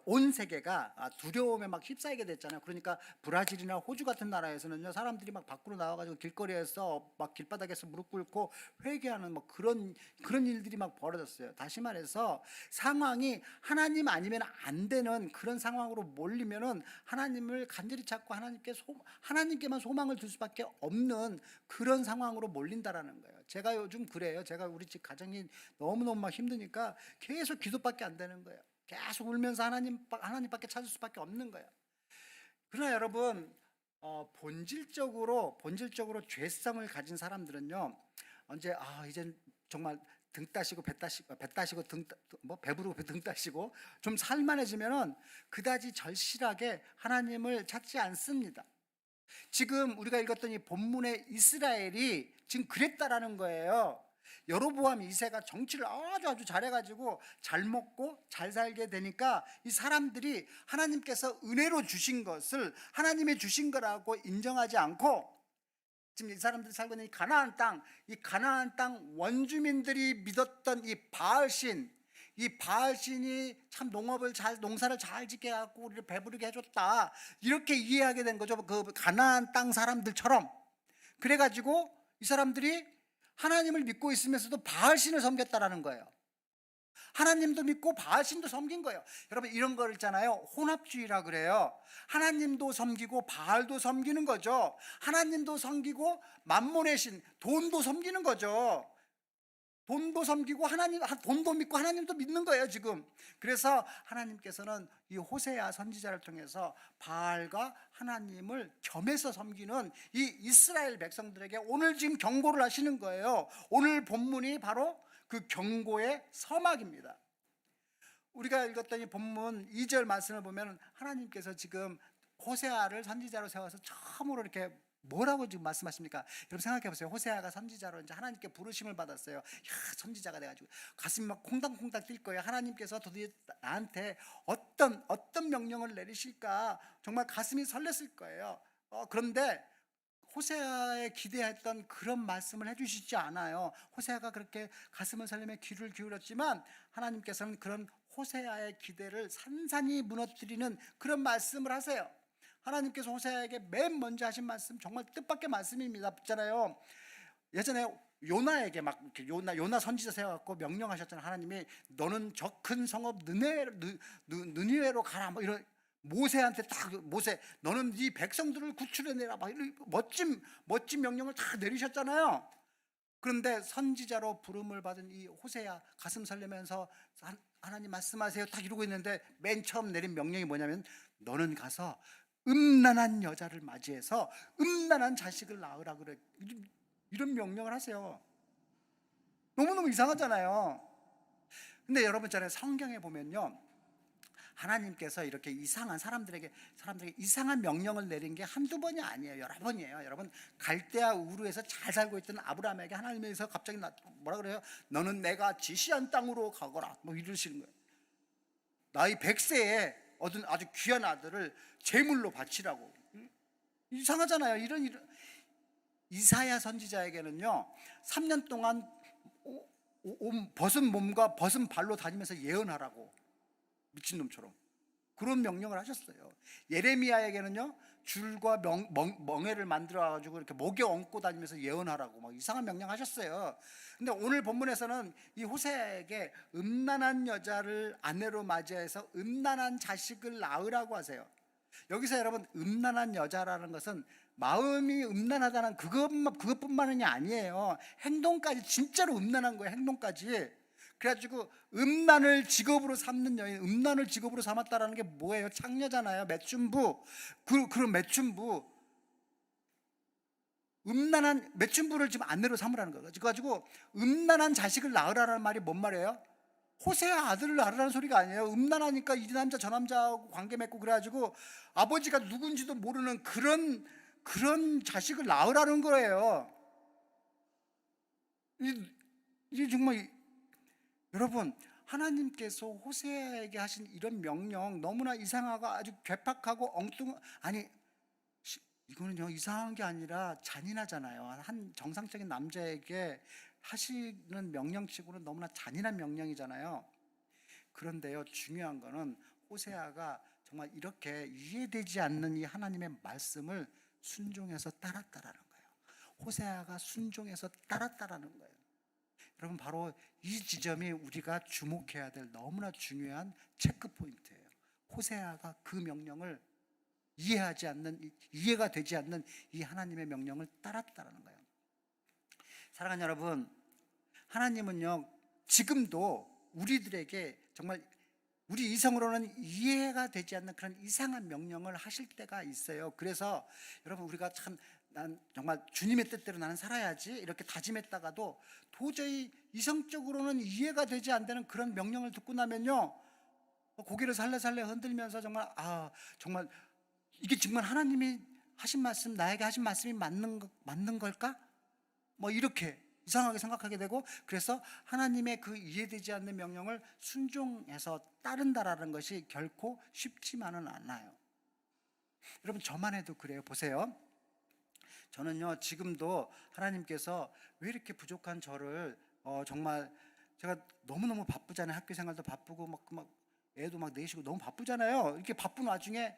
온 세계가 두려움에 막 휩싸이게 됐잖아요. 그러니까 브라질이나 호주 같은 나라에서는요, 사람들이 막 밖으로 나와가지고 길거리에서 막 길바닥에서 무릎 꿇고 회개하는 뭐 그런 일들이 막 벌어졌어요. 다시 말해서 상황이 하나님 아니면 안 되는 그런 상황으로 몰리면은 하나님을 간절히 찾고 하나님께만 소망을 둘 수밖에 없는 그런 상황으로 몰린다라는 거예요. 제가 요즘 그래요. 제가 우리 집 가정이 너무너무 막 힘드니까 계속 기도밖에 안 되는 거예요. 계속 울면서 하나님밖에 찾을 수밖에 없는 거예요. 그러나 여러분, 본질적으로 죄성을 가진 사람들은요, 이제 정말 배 따시고 배부르고 등 따시고 좀 살만해지면은 그다지 절실하게 하나님을 찾지 않습니다. 지금 우리가 읽었던 이 본문의 이스라엘이 지금 그랬다라는 거예요. 여로보암 2세가 정치를 아주 잘해가지고 잘 먹고 잘 살게 되니까 이 사람들이 하나님께서 은혜로 주신 것을 하나님의 주신 거라고 인정하지 않고, 지금 이 사람들이 살고 있는 이 가나안 땅 원주민들이 믿었던 이 바알신, 이 바알신이 참 농사를 잘 짓게 해갖고 우리를 배부르게 해줬다, 이렇게 이해하게 된 거죠. 그 가나안 땅 사람들처럼. 그래가지고 이 사람들이 하나님을 믿고 있으면서도 바알신을 섬겼다라는 거예요. 하나님도 믿고 바알신도 섬긴 거예요. 여러분, 이런 거 있잖아요, 혼합주의라 그래요. 하나님도 섬기고 바알도 섬기는 거죠. 하나님도 섬기고 만몬의 신, 돈도 섬기는 거죠. 돈도 섬기고 돈도 믿고 하나님도 믿는 거예요 지금. 그래서 하나님께서는 이 호세아 선지자를 통해서 바알과 하나님을 겸해서 섬기는 이 이스라엘 백성들에게 오늘 지금 경고를 하시는 거예요. 오늘 본문이 바로 그 경고의 서막입니다. 우리가 읽었던 이 본문 2절 말씀을 보면 하나님께서 지금 호세아를 선지자로 세워서 처음으로 이렇게 뭐라고 지금 말씀하십니까? 여러분 생각해 보세요. 호세아가 선지자로 이제 하나님께 부르심을 받았어요. 야, 선지자가 돼가지고 가슴이 막 콩당콩당 뛸 거예요. 하나님께서 도대체 나한테 어떤 명령을 내리실까 정말 가슴이 설렜을 거예요. 그런데 호세아에 기대했던 그런 말씀을 해주시지 않아요. 호세아가 그렇게 가슴을 설리며 귀를 기울였지만 하나님께서는 그런 호세아의 기대를 산산이 무너뜨리는 그런 말씀을 하세요. 하나님께서 호세아에게 맨 먼저 하신 말씀 정말 뜻밖의 말씀입니다. 있잖아요. 예전에 요나에게 막 요나 선지자 세워갖고 명령하셨잖아요. 하나님이 너는 저 큰 성읍 느니웨로 가라, 뭐 이런. 모세한테 딱, 모세 너는 네 백성들을 구출해내라, 막 이런 멋진 명령을 다 내리셨잖아요. 그런데 선지자로 부름을 받은 이 호세아 가슴 설레면서 하나님 말씀하세요 딱 이러고 있는데 맨 처음 내린 명령이 뭐냐면 너는 가서 음란한 여자를 맞이해서 음란한 자식을 낳으라 그래. 이런 명령을 하세요. 너무너무 이상하잖아요. 근데 여러분 있잖아요, 성경에 보면요, 하나님께서 이렇게 이상한 사람들에게 이상한 명령을 내린 게 한두 번이 아니에요. 여러 번이에요. 여러분, 갈대아 우르에서 잘 살고 있던 아브라함에게 하나님께서 갑자기 뭐라 그래요? 너는 내가 지시한 땅으로 가거라, 뭐 이러시는 거예요. 나이 100세에 얻은 아주 귀한 아들을 제물로 바치라고. 이상하잖아요. 이런 이사야 선지자에게는요 3년 동안 벗은 몸과 벗은 발로 다니면서 예언하라고, 미친놈처럼 그런 명령을 하셨어요. 예레미야에게는요 줄과 멍에를 만들어 가지고 이렇게 목에 얹고 다니면서 예언하라고 막 이상한 명령하셨어요. 근데 오늘 본문에서는 이 호세아에게 음란한 여자를 아내로 맞이해서 음란한 자식을 낳으라고 하세요. 여기서 여러분, 음란한 여자라는 것은 마음이 음란하다는 그것뿐만이 아니에요. 행동까지 진짜로 음란한 거예요. 행동까지. 그래가지고 음란을 직업으로 삼는 여인, 음란을 직업으로 삼았다라는 게 뭐예요? 창녀잖아요. 매춘부. 그런 매춘부, 음란한 매춘부를 지금 아내로 삼으라는 거예요. 그래가지고 음란한 자식을 낳으라는 말이 뭔 말이에요? 호세아 아들을 낳으라는 소리가 아니에요. 음란하니까 이 남자 저 남자하고 관계 맺고 그래가지고 아버지가 누군지도 모르는 그런 자식을 낳으라는 거예요. 이게 정말, 여러분, 하나님께서 호세아에게 하신 이런 명령 너무나 이상하고 아주 괴팍하고 이거는요 이상한 게 아니라 잔인하잖아요. 한 정상적인 남자에게 하시는 명령치고는 너무나 잔인한 명령이잖아요. 그런데요, 중요한 거는 호세아가 정말 이렇게 이해되지 않는 이 하나님의 말씀을 순종해서 따랐다라는 거예요. 호세아가 순종해서 따랐다라는 거예요. 여러분, 바로 이 지점이 우리가 주목해야 될 너무나 중요한 체크 포인트예요. 호세아가 그 명령을 이해가 되지 않는 이 하나님의 명령을 따랐다라는 거예요. 사랑하는 여러분, 하나님은요 지금도 우리들에게 정말 우리 이성으로는 이해가 되지 않는 그런 이상한 명령을 하실 때가 있어요. 그래서 여러분, 우리가 난 정말 주님의 뜻대로 나는 살아야지 이렇게 다짐했다가도 도저히 이성적으로는 이해가 되지 않는 그런 명령을 듣고 나면요 고개를 살래살래 흔들면서 정말 이게 정말 하나님이 하신 말씀, 나에게 하신 말씀이 맞는 걸까? 뭐 이렇게 이상하게 생각하게 되고, 그래서 하나님의 그 이해되지 않는 명령을 순종해서 따른다라는 것이 결코 쉽지만은 않아요. 여러분, 저만 해도 그래요. 보세요. 저는요, 지금도 하나님께서 왜 이렇게 부족한 저를 정말, 제가 너무너무 바쁘잖아요. 학교 생활도 바쁘고 막 애도 막 내시고 너무 바쁘잖아요. 이렇게 바쁜 와중에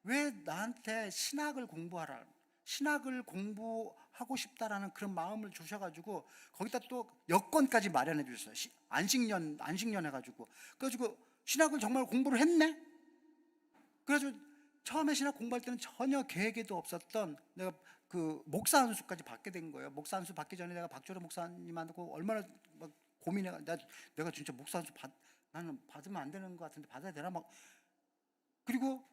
왜 나한테 신학을 공부하라, 신학을 공부하고 싶다라는 그런 마음을 주셔가지고 거기다 또 여건까지 마련해 주셨어요. 안식년 해가지고. 그래가지고 신학을 정말 공부를 했네. 그래가지고 처음에 신학 공부할 때는 전혀 계획에도 없었던 내가 그 목사 안수까지 받게 된 거예요. 목사 안수 받기 전에 내가 박조로 목사님하고 얼마나 막 고민해. 내가 진짜 목사 안수 나는 받으면 안 되는 것 같은데 받아야 되나 막. 그리고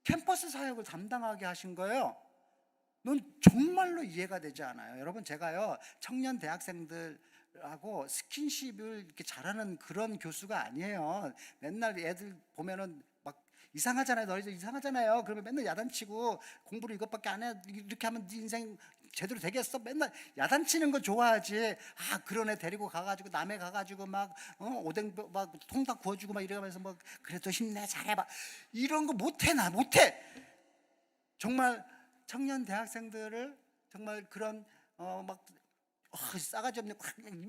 캠퍼스 사역을 담당하게 하신 거예요. 넌 정말로 이해가 되지 않아요. 여러분, 제가요 청년 대학생들하고 스킨십을 이렇게 잘하는 그런 교수가 아니에요. 맨날 애들 보면은 막 이상하잖아요. 너희들 이상하잖아요. 그러면 맨날 야단치고 공부를 이것밖에 안 해. 이렇게 하면 네 인생 제대로 되겠어? 맨날 야단치는 거 좋아하지. 아, 그런 애 데리고 가가지고 남해 가가지고 막 오뎅 막 통닭 구워주고 막 이러면서 뭐 그래도 힘내 잘해봐. 이런 거 못해. 나 못해. 정말 청년 대학생들을 정말 그런 싸가지 없는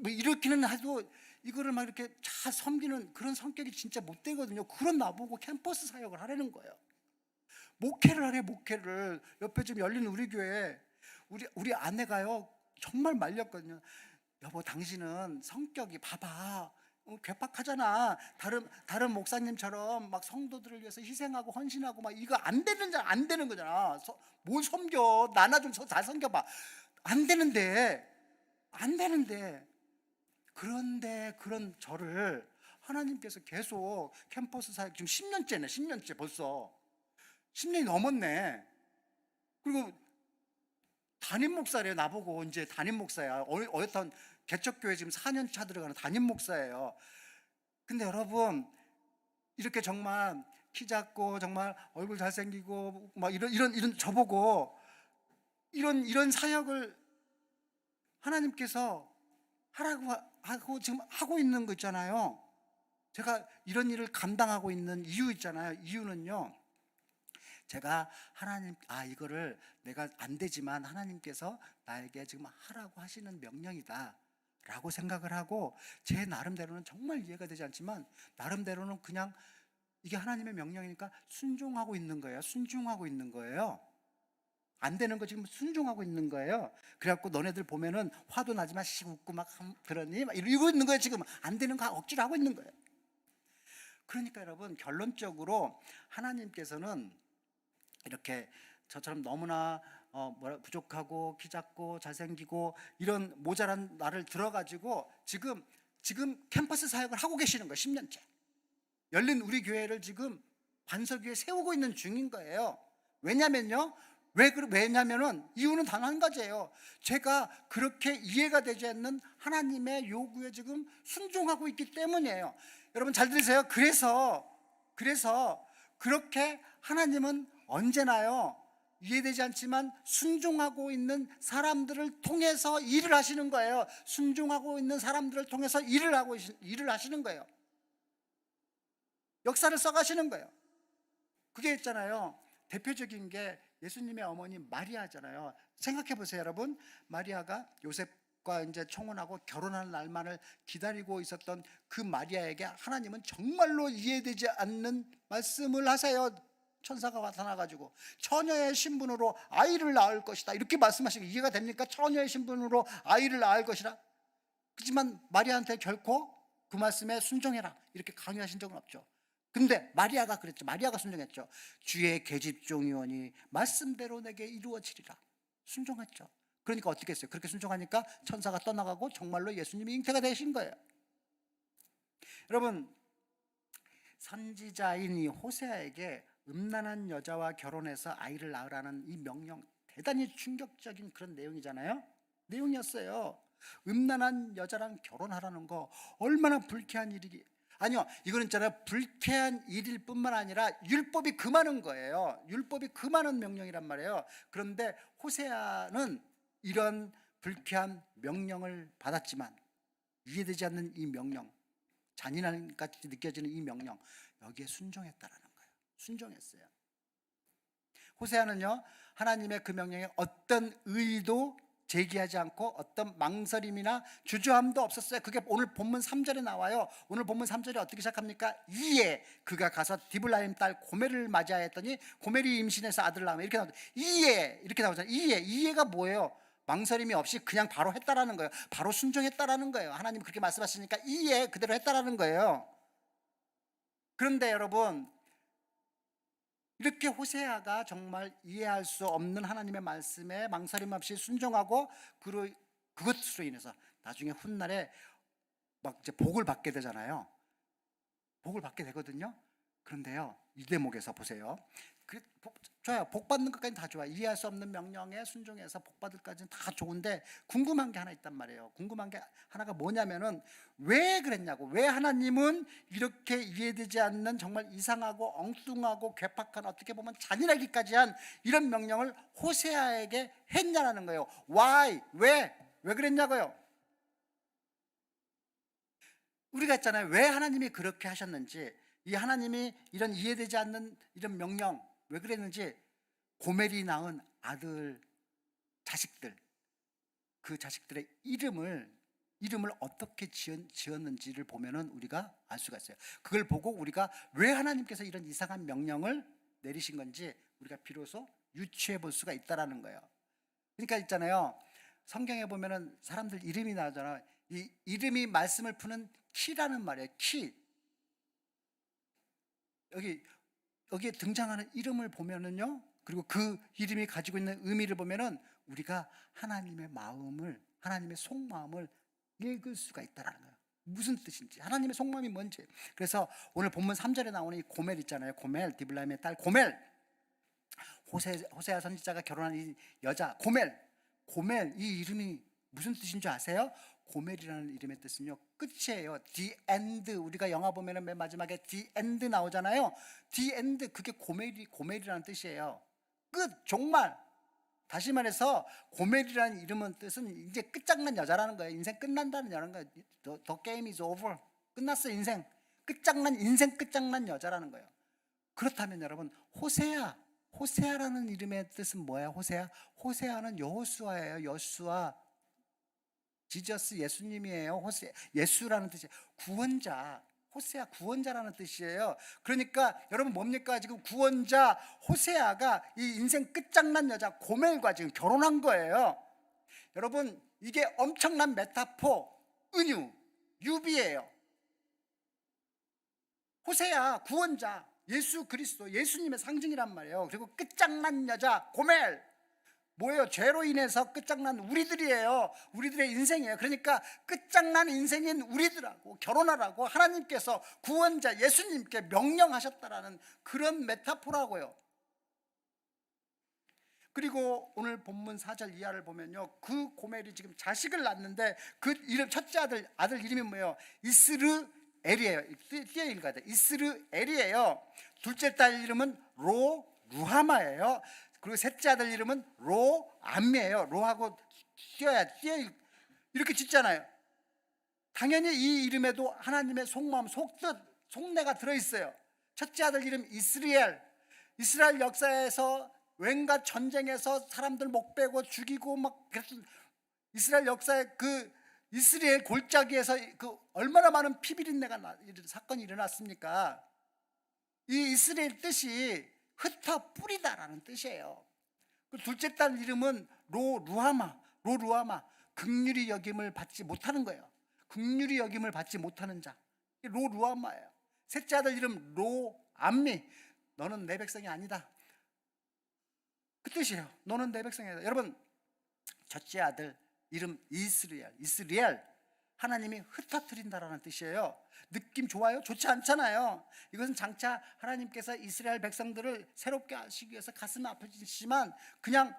뭐 이렇게는 해도 이거를 막 이렇게 잘 섬기는 그런 성격이 진짜 못 되거든요. 그런 나보고 캠퍼스 사역을 하라는 거예요. 목회를 하래. 목회를 옆에 지금 열린 우리 교회 우리 아내가요 정말 말렸거든요. 여보, 당신은 성격이 봐봐, 괴팍하잖아. 다른 목사님처럼 막 성도들을 위해서 희생하고 헌신하고 막 이거 안 되는 거잖아. 뭘 섬겨? 나나 좀 잘 섬겨봐. 안 되는데. 그런데 그런 저를 하나님께서 계속 캠퍼스 사역 지금 10년째 벌써 10년이 넘었네. 그리고 담임 목사래요. 나보고 이제 담임 목사야. 어엿한 개척교회 지금 4년 차 들어가는 담임 목사예요. 근데 여러분, 이렇게 정말 키 작고 정말 얼굴 잘생기고 막 이런 저보고 이런 사역을 하나님께서 하라고 하고 지금 하고 있는 거 있잖아요. 제가 이런 일을 감당하고 있는 이유 있잖아요. 이유는요, 제가 이거를 내가 안 되지만 하나님께서 나에게 지금 하라고 하시는 명령이다 라고 생각을 하고, 제 나름대로는 정말 이해가 되지 않지만 나름대로는 그냥 이게 하나님의 명령이니까 순종하고 있는 거예요. 안 되는 거 지금 순종하고 있는 거예요. 그래갖고 너네들 보면은 화도 나지만 웃고 막 그러니 막 이러고 있는 거예요. 지금 안 되는 거 억지로 하고 있는 거예요. 그러니까 여러분, 결론적으로 하나님께서는 이렇게 저처럼 너무나 부족하고 키 작고 잘생기고 이런 모자란 나를 들어가지고 지금 캠퍼스 사역을 하고 계시는 거예요. 10년째 열린 우리 교회를 지금 반석 위에 세우고 있는 중인 거예요. 왜냐면은 이유는 단 한 가지예요. 제가 그렇게 이해가 되지 않는 하나님의 요구에 지금 순종하고 있기 때문이에요. 여러분 잘 들으세요. 그래서 그렇게 하나님은 언제나요, 이해되지 않지만 순종하고 있는 사람들을 통해서 일을 하시는 거예요. 순종하고 있는 사람들을 통해서 일을 하시는 거예요. 역사를 써가시는 거예요. 그게 있잖아요. 대표적인 게 예수님의 어머니 마리아잖아요. 생각해 보세요, 여러분. 마리아가 요셉과 이제 청혼하고 결혼하는 날만을 기다리고 있었던 그 마리아에게 하나님은 정말로 이해되지 않는 말씀을 하세요. 천사가 나타나가지고 처녀의 신분으로 아이를 낳을 것이다 이렇게 말씀하시고, 이해가 됩니까? 처녀의 신분으로 아이를 낳을 것이라. 그렇지만 마리아한테 결코 그 말씀에 순종해라 이렇게 강요하신 적은 없죠. 근데 마리아가 그랬죠. 마리아가 순종했죠. 주의 계집종이오니 말씀대로 내게 이루어지리라. 순종했죠. 그러니까 어떻게 했어요? 그렇게 순종하니까 천사가 떠나가고 정말로 예수님이 잉태가 되신 거예요. 여러분, 선지자인 이 호세아에게 음란한 여자와 결혼해서 아이를 낳으라는 이 명령, 대단히 충격적인 그런 내용이었어요. 음란한 여자랑 결혼하라는 거 얼마나 불쾌한 일이기. 아니요, 이거는 있잖아요. 불쾌한 일일 뿐만 아니라 율법이 금하는 거예요. 율법이 금하는 명령이란 말이에요. 그런데 호세아는 이런 불쾌한 명령을 받았지만 이해되지 않는 이 명령, 잔인함같이 느껴지는 이 명령, 여기에 순종했다라는 거예요. 순종했어요. 호세아는요, 하나님의 그 명령에 어떤 의의도 제기하지 않고 어떤 망설임이나 주저함도 없었어요. 그게 오늘 본문 3절에 나와요. 오늘 본문 3절이 어떻게 시작합니까? 이에 그가 가서 디블라임 딸 고멜을 맞이하였더니 고멜이 임신해서 아들을 낳으며, 이렇게 나오죠. 이에 이렇게 나오잖아요. 이에가 뭐예요? 망설임이 없이 그냥 바로 했다라는 거예요. 바로 순종했다라는 거예요. 하나님 그렇게 말씀하시니까 이에 그대로 했다라는 거예요. 그런데 여러분, 이렇게 호세아가 정말 이해할 수 없는 하나님의 말씀에 망설임 없이 순종하고 그것으로 인해서 나중에 훗날에 막 이제 복을 받게 되잖아요. 복을 받게 되거든요. 그런데요, 이 대목에서 보세요. 좋아요. 복 받는 것까지는 다 좋아요. 이해할 수 없는 명령에 순종해서 복 받을 까지는 다 좋은데 궁금한 게 하나 있단 말이에요. 궁금한 게 하나가 뭐냐면은 왜 그랬냐고. 왜 하나님은 이렇게 이해되지 않는 정말 이상하고 엉뚱하고 괴팍한, 어떻게 보면 잔인하기까지 한 이런 명령을 호세아에게 했냐라는 거예요. Why? 왜 그랬냐고요. 우리가 했잖아요. 왜 하나님이 그렇게 하셨는지, 이 하나님이 이런 이해되지 않는 이런 명령 왜 그랬는지, 고멜이 낳은 아들, 자식들, 그 자식들의 이름을 어떻게 지었는지를 보면은 우리가 알 수가 있어요. 그걸 보고 우리가 왜 하나님께서 이런 이상한 명령을 내리신 건지 우리가 비로소 유추해 볼 수가 있다라는 거예요. 그러니까 있잖아요, 성경에 보면은 사람들 이름이 나오잖아요. 이 이름이 말씀을 푸는 키라는 말이에요. 키. 여기에 등장하는 이름을 보면은요, 그리고 그 이름이 가지고 있는 의미를 보면은 우리가 하나님의 마음을, 하나님의 속마음을 읽을 수가 있다라는 거예요. 무슨 뜻인지, 하나님의 속마음이 뭔지. 그래서 오늘 본문 3절에 나오는 이 고멜 있잖아요. 고멜, 디블라임의 딸 고멜, 호세아 선지자가 결혼한 이 여자 고멜, 이 이름이 무슨 뜻인 줄 아세요? 고멜이라는 이름의 뜻은요, 끝이에요. The end. 우리가 영화 보면은 맨 마지막에 The end 나오잖아요. The end, 그게 고멜이라는 뜻이에요. 끝, 종말. 다시 말해서 고멜이라는 이름은 뜻은 이제 끝장난 여자라는 거예요. 인생 끝난다는 여자라는 거예요. The game is over. 끝났어, 인생. 인생 끝장난 여자라는 거예요. 그렇다면 여러분, 호세아라는 이름의 뜻은 뭐예요? 호세아는 여호수아예요. 여호수아. 지저스, 예수님이에요. 예수라는 뜻이에요. 구원자. 호세아 구원자라는 뜻이에요. 그러니까 여러분 뭡니까? 지금 구원자 호세아가 이 인생 끝장난 여자 고멜과 지금 결혼한 거예요. 여러분, 이게 엄청난 메타포, 은유, 유비예요. 호세아 구원자, 예수 그리스도, 예수님의 상징이란 말이에요. 그리고 끝장난 여자 고멜, 뭐예요? 죄로 인해서 끝장난 우리들이에요. 우리들의 인생이에요. 그러니까 끝장난 인생인 우리들하고 결혼하라고 하나님께서 구원자 예수님께 명령하셨다라는 그런 메타포라고요. 그리고 오늘 본문 4절 이하를 보면요, 그 고멜이 지금 자식을 낳는데 그 이름, 첫째 아들 이름이 뭐예요? 이스르엘이에요. 띄어 읽어야 돼. 이스르엘이에요. 둘째 딸 이름은 루하마예요. 그리고 셋째 아들 이름은 로암미예요. 로하고 띄어 이렇게 짓잖아요. 당연히 이 이름에도 하나님의 속마음, 속뜻, 속내가 들어있어요. 첫째 아들 이름 이스라엘 역사에서 왠가 전쟁에서 사람들 목 빼고 죽이고 막 그랬던 이스라엘 역사의 그 이스라엘 골짜기에서 그 얼마나 많은 피비린내가 사건이 일어났습니까? 이 이스라엘 뜻이 흩어 뿌리다라는 뜻이에요. 둘째 딸 이름은 로루하마, 긍휼히 여김을 받지 못하는 거예요. 긍휼히 여김을 받지 못하는 자, 로루하마예요. 셋째 아들 이름 로암미, 너는 내 백성이 아니다, 그 뜻이에요. 너는 내 백성이 아니다. 여러분, 첫째 아들 이름 이스라엘, 하나님이 흩어뜨린다라는 뜻이에요. 느낌 좋아요? 좋지 않잖아요. 이것은 장차 하나님께서 이스라엘 백성들을 새롭게 하시기 위해서 가슴 아프시지만 그냥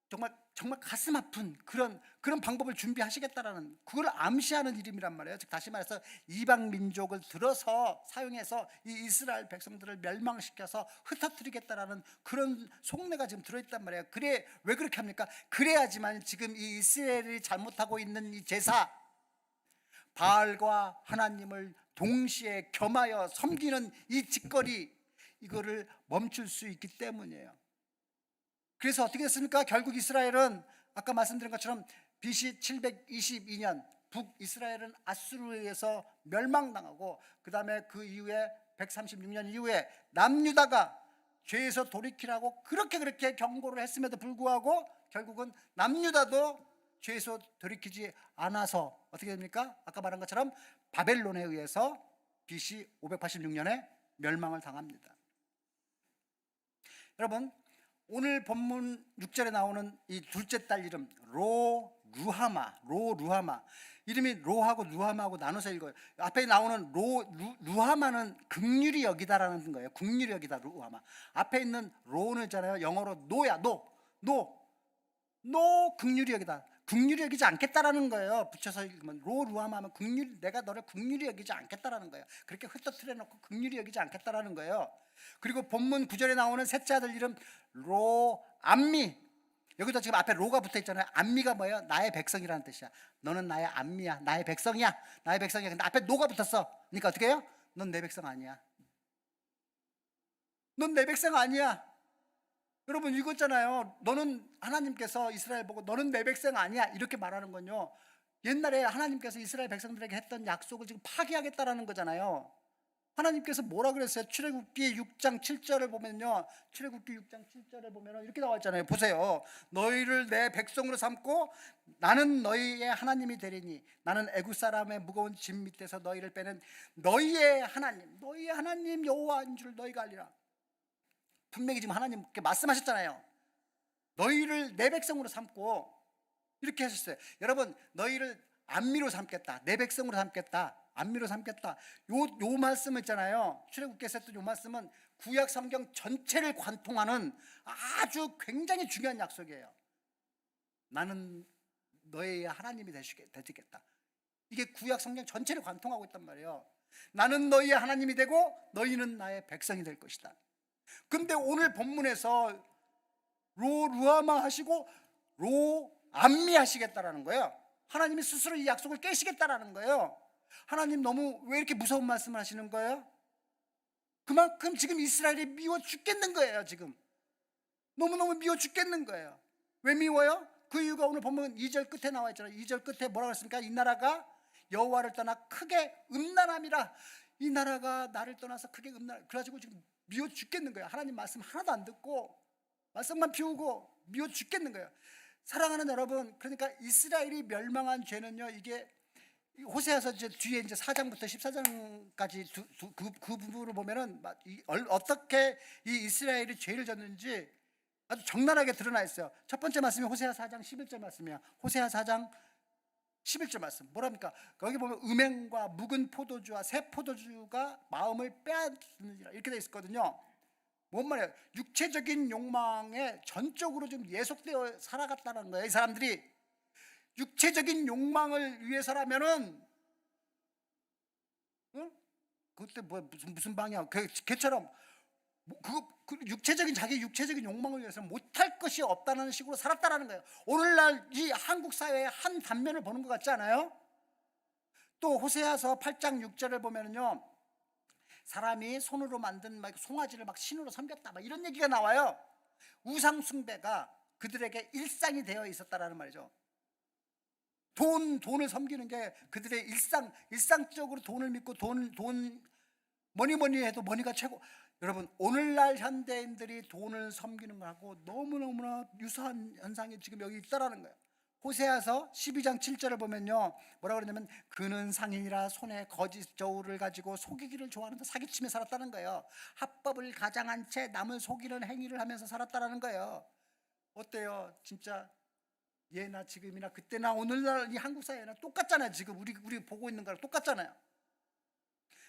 정말 정말 가슴 아픈 그런 방법을 준비하시겠다라는, 그걸 암시하는 이름이란 말이에요. 즉 다시 말해서 이방 민족을 들어서 사용해서 이 이스라엘 백성들을 멸망시켜서 흩어뜨리겠다라는 그런 속내가 지금 들어있단 말이에요. 그래, 왜 그렇게 합니까? 그래야지만 지금 이 이스라엘이 잘못하고 있는 이 제사, 바알과 하나님을 동시에 겸하여 섬기는 이 짓거리, 이거를 멈출 수 있기 때문이에요. 그래서 어떻게 됐습니까? 결국 이스라엘은 아까 말씀드린 것처럼 BC 722년 북이스라엘은 아수르에 의해서 멸망당하고, 그 다음에 그 이후에 136년 이후에 남유다가 죄에서 돌이키라고 그렇게 경고를 했음에도 불구하고 결국은 남유다도 죄에서 돌이키지 않아서 어떻게 됩니까? 아까 말한 것처럼 바벨론에 의해서 BC 586년에 멸망을 당합니다. 여러분, 오늘 본문 6절에 나오는 이 둘째 딸 이름 루하마, 이름이 로하고 루하마하고 나눠서 읽어요. 앞에 나오는 루하마는 긍휼히 여기다라는 거예요. 긍휼히 여기다, 루하마. 앞에 있는 로는 있잖아요. 영어로 노야, 노 긍휼히 여기다. 긍휼히 여기지 않겠다라는 거예요. 붙여서 읽으면 루하마 하면 내가 너를 긍휼히 여기지 않겠다라는 거예요. 그렇게 흩어뜨려 놓고 긍휼히 여기지 않겠다라는 거예요. 그리고 본문 9절에 나오는 셋째 아들 이름 암미. 여기도 지금 앞에 로가 붙어 있잖아요. 암미가 뭐예요? 나의 백성이라는 뜻이야. 너는 나의 암미야, 나의 백성이야. 근데 앞에 노가 붙었어. 그러니까 어떻게 해요? 넌 내 백성 아니야. 여러분 읽었잖아요. 너는, 하나님께서 이스라엘 보고 너는 내 백성 아니야, 이렇게 말하는 건요, 옛날에 하나님께서 이스라엘 백성들에게 했던 약속을 지금 파기하겠다라는 거잖아요. 하나님께서 뭐라 그랬어요? 출애굽기 6장 7절을 보면요, 출애굽기 6장 7절에 보면 이렇게 나와 있잖아요. 보세요. 너희를 내 백성으로 삼고 나는 너희의 하나님이 되리니 나는 애굽 사람의 무거운 짐 밑에서 너희를 빼는 너희의 하나님 여호와인 줄 너희가 알리라. 분명히 지금 하나님께 말씀하셨잖아요. 너희를 내 백성으로 삼고 이렇게 하셨어요. 여러분, 너희를 암미로 삼겠다, 내 백성으로 삼겠다, 암미로 삼겠다. 요 말씀 있잖아요. 출애굽기에서 했던 요 말씀은 구약 성경 전체를 관통하는 아주 굉장히 중요한 약속이에요. 나는 너의 하나님이 되시겠다. 이게 구약 성경 전체를 관통하고 있단 말이에요. 나는 너희의 하나님이 되고 너희는 나의 백성이 될 것이다. 근데 오늘 본문에서 루하마 하시고 암미 하시겠다라는 거예요. 하나님이 스스로 이 약속을 깨시겠다라는 거예요. 하나님 너무 왜 이렇게 무서운 말씀을 하시는 거예요? 그만큼 지금 이스라엘이 미워 죽겠는 거예요. 지금 너무너무 미워 죽겠는 거예요. 왜 미워요? 그 이유가 오늘 본문 2절 끝에 나와 있잖아요. 2절 끝에 뭐라고 했습니까? 이 나라가 여호와를 떠나 크게 음란함이라. 이 나라가 나를 떠나서 크게 그래가지고 지금 미워 죽겠는 거예요. 하나님 말씀 하나도 안 듣고 말씀만 피우고 미워 죽겠는 거예요. 사랑하는 여러분, 그러니까 이스라엘이 멸망한 죄는요, 이게 호세아서 뒤에 이제 4장부터 14장까지 그 부분을 보면은 어떻게 이 이스라엘이 죄를 졌는지 아주 적나라하게 드러나 있어요. 첫 번째 말씀이 호세아 4장 11절 말씀이야. 호세아 4장 11절 말씀 뭐랍니까? 거기 보면 음행과 묵은 포도주와 새 포도주가 마음을 빼앗느니라 이렇게 돼 있거든요. 뭔 말이에요? 육체적인 욕망에 전적으로 좀 예속되어 살아갔다는 거예요. 이 사람들이 육체적인 욕망을 위해서라면은, 응? 그때 뭐 무슨 방이야? 걔처럼 자기 육체적인 욕망을 위해서 못할 것이 없다는 식으로 살았다라는 거예요. 오늘날 이 한국 사회의 한 단면을 보는 것 같지 않아요? 또 호세아서 8장 6절을 보면은요, 사람이 손으로 만든 송아지를 신으로 섬겼다, 이런 얘기가 나와요. 우상 숭배가 그들에게 일상이 되어 있었다라는 말이죠. 돈을 섬기는 게 그들의 일상적으로 돈을 믿고 뭐니 해도 머니가 최고. 여러분, 오늘날 현대인들이 돈을 섬기는 거하고 너무너무나 유사한 현상이 지금 여기 있다라는 거예요. 호세아서 12장 7절을 보면요, 뭐라고 그러냐면 그는 상인이라 손에 거짓 저울을 가지고 속이기를 좋아하는데 사기치며 살았다는 거예요. 합법을 가장한 채 남을 속이는 행위를 하면서 살았다라는 거예요. 어때요? 진짜 예나 지금이나 그때나 오늘날 이 한국 사회나 똑같잖아요. 지금 우리 보고 있는 거랑 똑같잖아요.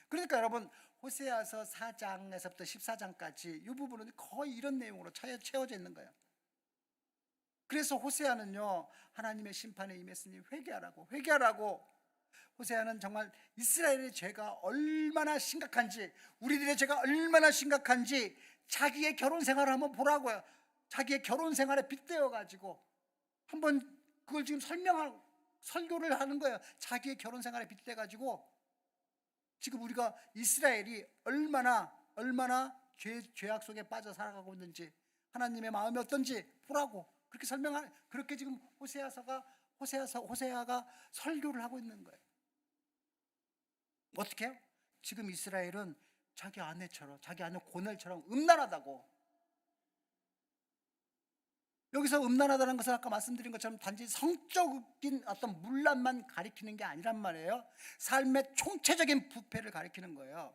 그러니까 여러분, 호세아서 4장에서부터 14장까지 이 부분은 거의 이런 내용으로 채워져 있는 거예요. 그래서 호세아는요, 하나님의 심판에 임했으니 회개하라고. 호세아는 정말 이스라엘의 죄가 얼마나 심각한지, 우리들의 죄가 얼마나 심각한지 자기의 결혼 생활을 한번 보라고요. 자기의 결혼 생활에 빗대어 가지고 한번 그걸 지금 설교를 하는 거예요. 자기의 결혼 생활에 빗대 가지고 지금 우리가 이스라엘이 얼마나 죄악 속에 빠져 살아가고 있는지, 하나님의 마음이 어떤지 보라고 그렇게 지금 호세아가 설교를 하고 있는 거예요. 어떻게 해요? 지금 이스라엘은 자기 아내 고넬처럼 음란하다고. 여기서 음란하다는 것은 아까 말씀드린 것처럼 단지 성적인 어떤 문란만 가리키는 게 아니란 말이에요. 삶의 총체적인 부패를 가리키는 거예요.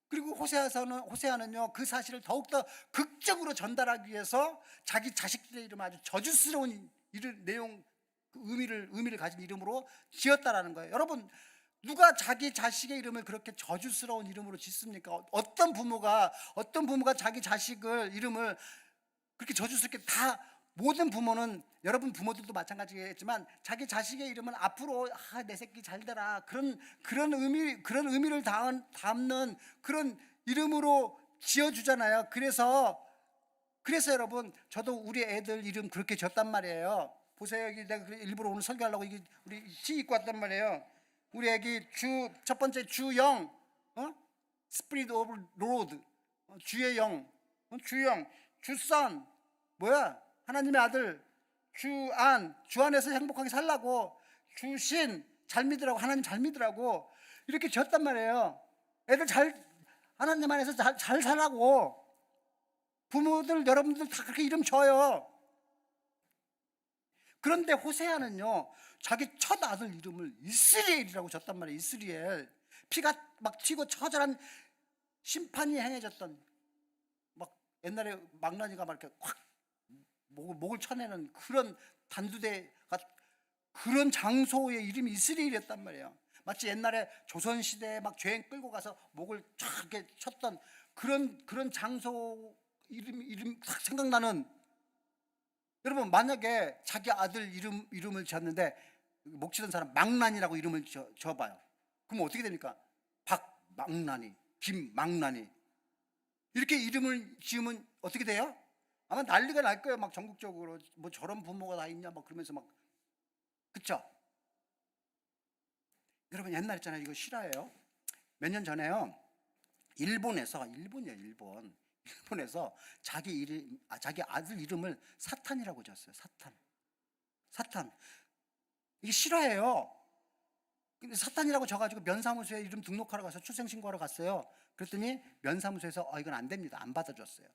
그리고 호세아는요, 그 사실을 더욱더 극적으로 전달하기 위해서 자기 자식들의 이름, 아주 저주스러운 내용, 의미를 가진 이름으로 지었다라는 거예요. 여러분, 누가 자기 자식의 이름을 그렇게 저주스러운 이름으로 짓습니까? 어떤 부모가 자기 자식을 이름을 그렇게 저주스럽게, 모든 부모는, 여러분 부모들도 마찬가지겠지만 자기 자식의 이름은 앞으로 내 새끼 잘 되라, 그런 의미를 담는 그런 이름으로 지어주잖아요. 그래서 여러분, 저도 우리 애들 이름 그렇게 지었단 말이에요. 보세요, 여기 내가 일부러 오늘 설교하려고 우리 시 입고 왔단 말이에요. 우리 애기 첫 번째 주영, 스피릿 오브 로드, 주의 영, 주선, 뭐야? 하나님의 아들. 주 안에서 행복하게 살라고. 주신, 잘 믿으라고. 하나님 잘 믿으라고. 이렇게 지었단 말이에요. 애들 하나님 안에서 잘 살라고. 부모들, 여러분들 다 그렇게 이름 줘요. 그런데 호세아는요, 자기 첫 아들 이름을 이스리엘이라고 줬단 말이에요. 이스리엘. 피가 막 튀고 처절한 심판이 행해졌던, 막 옛날에 망나니가 막 이렇게 확 목을 쳐내는 그런 단두대가, 그런 장소의 이름이 이스라엘이었단 말이에요. 마치 옛날에 조선시대에 막 죄인 끌고 가서 목을 쫙 이렇게 쳤던 그런 장소 이름 딱 생각나는. 여러분, 만약에 자기 아들 이름을 지었는데 목 치던 사람 망난이라고 이름을 지어봐요. 그럼 어떻게 됩니까? 박망난이, 김망난이, 이렇게 이름을 지으면 어떻게 돼요? 아마 난리가 날 거예요. 막 전국적으로 뭐 저런 부모가 다 있냐 막 그러면서 막. 그쵸? 여러분, 옛날 있잖아요, 이거 실화예요. 몇 년 전에요, 일본에서 자기 아들 이름을 사탄이라고 지었어요. 사탄. 이게 실화예요. 근데 사탄이라고 져가지고 면사무소에 이름 등록하러 가서 출생신고하러 갔어요. 그랬더니 면사무소에서 이건 안 됩니다, 안 받아줬어요.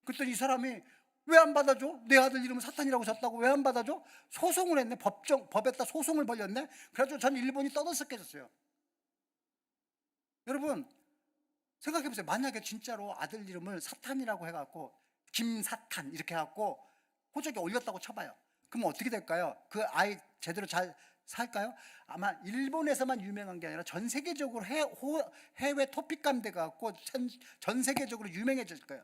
그랬더니 이 사람이 왜 안 받아줘? 내 아들 이름을 사탄이라고 졌다고 왜 안 받아줘? 소송을 했네. 법에다 소송을 벌였네. 그래가지고 전 일본이 떠들썩해졌어요. 여러분, 생각해보세요. 만약에 진짜로 아들 이름을 사탄이라고 해갖고 김사탄 이렇게 해갖고 호적에 올렸다고 쳐봐요. 그럼 어떻게 될까요? 그 아이 제대로 잘 살까요? 아마 일본에서만 유명한 게 아니라 전 세계적으로 해외 토픽감 돼갖고 전 세계적으로 유명해질 거예요.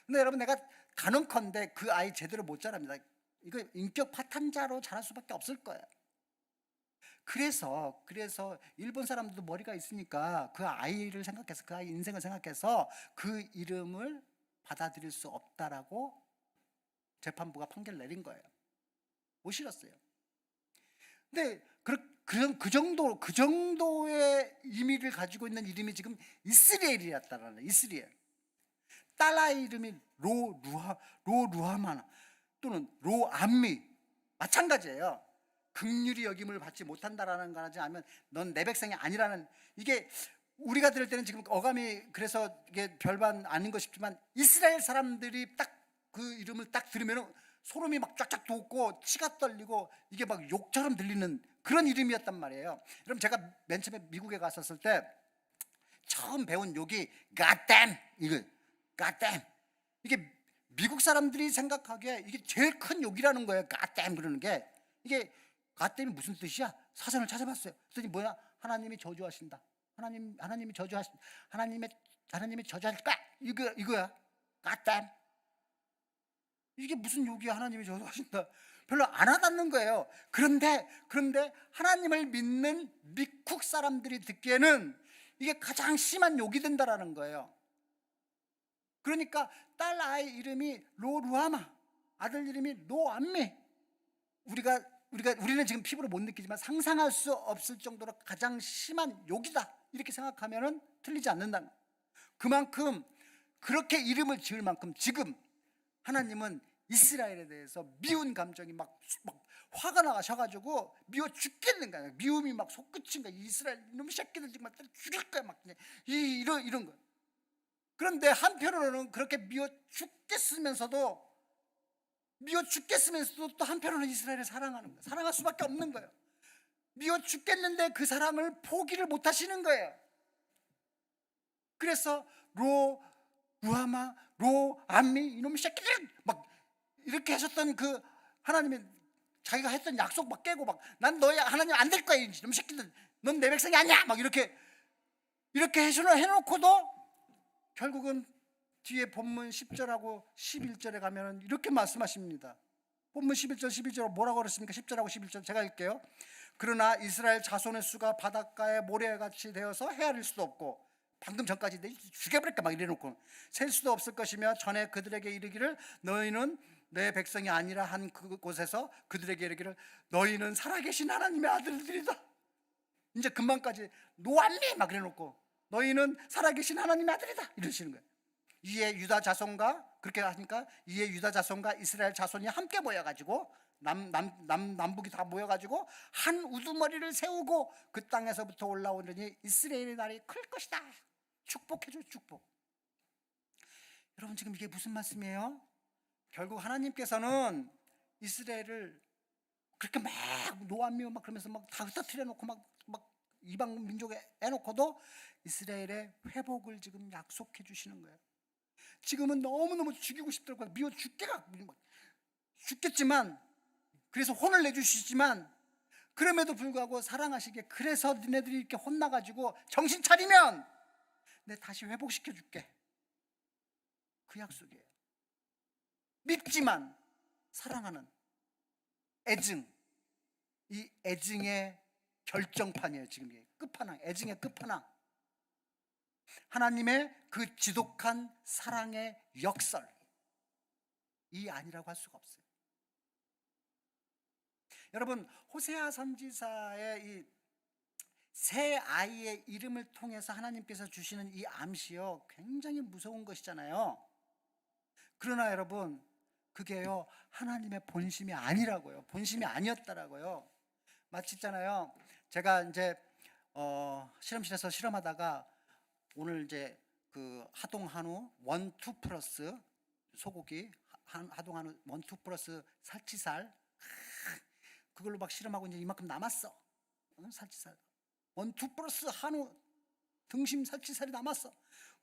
근데 여러분, 내가 단언컨대 그 아이 제대로 못 자랍니다. 이거 인격 파탄자로 자랄 수밖에 없을 거예요. 그래서 일본 사람들도 머리가 있으니까 그 아이를 생각해서, 그 아이 인생을 생각해서 그 이름을 받아들일 수 없다라고 재판부가 판결 내린 거예요. 못 실었어요. 근데 그 정도의 의미를 가지고 있는 이름이 지금 이스라엘이었다라는. 이스라엘. 딸 아이 이름이 로루하마나 또는 로암미, 마찬가지예요. 긍휼히 여김을 받지 못한다라는 거지, 아니면 넌 내 백성이 아니라는. 이게 우리가 들을 때는 지금 어감이 그래서 이게 별반 아닌 것 싶지만, 이스라엘 사람들이 딱 그 이름을 딱 들으면 소름이 막 쫙쫙 돋고 치가 떨리고 이게 막 욕처럼 들리는 그런 이름이었단 말이에요. 여러분, 제가 맨 처음에 미국에 갔었을 때 처음 배운 욕이 goddamn, goddamn. 이게 미국 사람들이 생각하기에 이게 제일 큰 욕이라는 거예요. goddamn 그러는 게. 이게 goddamn이 무슨 뜻이야? 사전을 찾아봤어요. 그랬더니 뭐야? 하나님이 저주하신다. 하나님이 저주하실 거야. 이거야. goddamn. 이게 무슨 욕이야, 하나님이 저도 하신다. 별로 안 와닿는 거예요. 그런데 하나님을 믿는 미국 사람들이 듣기에는 이게 가장 심한 욕이 된다라는 거예요. 그러니까 딸 아이 이름이 로루아마, 아들 이름이 노암미. 우리는 지금 피부로 못 느끼지만 상상할 수 없을 정도로 가장 심한 욕이다, 이렇게 생각하면은 틀리지 않는다는 거예요. 그만큼 그렇게 이름을 지을 만큼 지금 하나님은 이스라엘에 대해서 미운 감정이 막 화가 나셔가지고 미워 죽겠는 거야. 미움이 막 솟구친 거야. 이스라엘 이놈 새끼들 정말 죽일 거야, 막 이런 거야. 그런데 한편으로는 그렇게 미워 죽겠으면서도 또 한편으로는 이스라엘을 사랑하는 거야. 사랑할 수밖에 없는 거예요. 미워 죽겠는데 그 사랑을 포기를 못 하시는 거예요. 그래서 루하마, 로암미 이놈의 새끼들 막 이렇게 하셨던 그 하나님이 자기가 했던 약속 막 깨고 막 난 너희 하나님 안 될 거야, 이놈의 새끼들, 넌 내 백성이 아니야, 막 이렇게 해놓고도 결국은 뒤에 본문 10절하고 11절에 가면은 이렇게 말씀하십니다. 본문 11절 12절 뭐라고 그랬습니까? 10절하고 11절 제가 읽게요. 그러나 이스라엘 자손의 수가 바닷가의 모래같이 되어서 헤아릴 수도 없고, 방금 전까지 내 죽여버릴까 막 이래놓고 셀 수도 없을 것이며, 전에 그들에게 이르기를 너희는 내 백성이 아니라 한 그곳에서 그들에게 이르기를 너희는 살아계신 하나님의 아들들이다. 이제 금방까지 노암미 막 이래놓고 너희는 살아계신 하나님의 아들이다 이러시는 거예요. 이에 유다 자손과, 그렇게 하니까 이에 유다 자손과 이스라엘 자손이 함께 모여가지고 남북이 다 모여가지고 한 우두머리를 세우고 그 땅에서부터 올라오느니 이스라엘의 날이 클 것이다. 축복해줘, 축복. 여러분, 지금 이게 무슨 말씀이에요? 결국 하나님께서는 이스라엘을 그렇게 막 노암미워 막 그러면서 막 다 흩어뜨려 놓고 막 이방 민족에 해놓고도 이스라엘의 회복을 지금 약속해 주시는 거예요. 지금은 너무너무 죽이고 싶더라고요. 미워 죽겠지만, 그래서 혼을 내주시지만, 그럼에도 불구하고 사랑하시기에, 그래서 니네들이 이렇게 혼나가지고 정신 차리면 내 다시 회복시켜 줄게, 그 약속이에요. 밉지만 사랑하는 애증, 이 애증의 결정판이에요. 지금 이게 끝판왕, 애증의 끝판왕. 하나님의 그 지독한 사랑의 역설, 이 아니라고 할 수가 없어요. 여러분, 호세아 선지자의 이 새 아이의 이름을 통해서 하나님께서 주시는 이 암시요, 굉장히 무서운 것이잖아요. 그러나 여러분, 그게요 하나님의 본심이 아니라고요. 본심이 아니었다라고요. 마치 있잖아요, 제가 이제 실험실에서 실험하다가 오늘 이제 그 하동 한우 1, 2 플러스 소고기, 하동 한우 1, 2 플러스 살치살, 그걸로 막 실험하고 이제 이만큼 남았어. 살치살 1, 2 플러스 한우 등심 살치살이 남았어.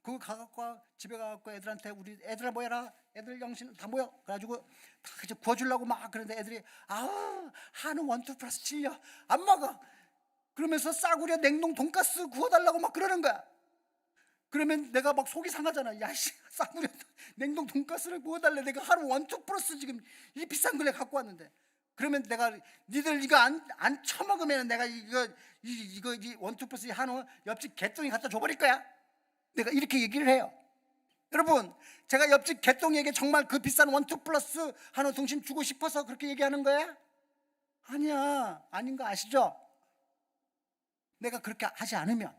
그거 가갖고 집에 가갖고 애들한테, 우리 애들아 모여라, 애들 영신 다 모여, 그래가지고 다 이제 구워주려고 막 그러는데 애들이 한우 1, 2 플러스 질려, 안 먹어. 그러면서 싸구려 냉동 돈가스 구워달라고 막 그러는 거야. 그러면 내가 막 속이 상하잖아. 야씨, 싸구려 냉동 돈가스를 구워달래. 내가 하루 1, 2 플러스 지금 이 비싼 걸 갖고 왔는데. 그러면 내가 니들 이거 안 처먹으면 내가 이거 1, 2 플러스 한우 옆집 개똥이 갖다 줘버릴 거야. 내가 이렇게 얘기를 해요. 여러분, 제가 옆집 개똥에게 정말 그 비싼 1, 2 플러스 한우 등심 주고 싶어서 그렇게 얘기하는 거야? 아니야. 아닌 거 아시죠? 내가 그렇게 하지 않으면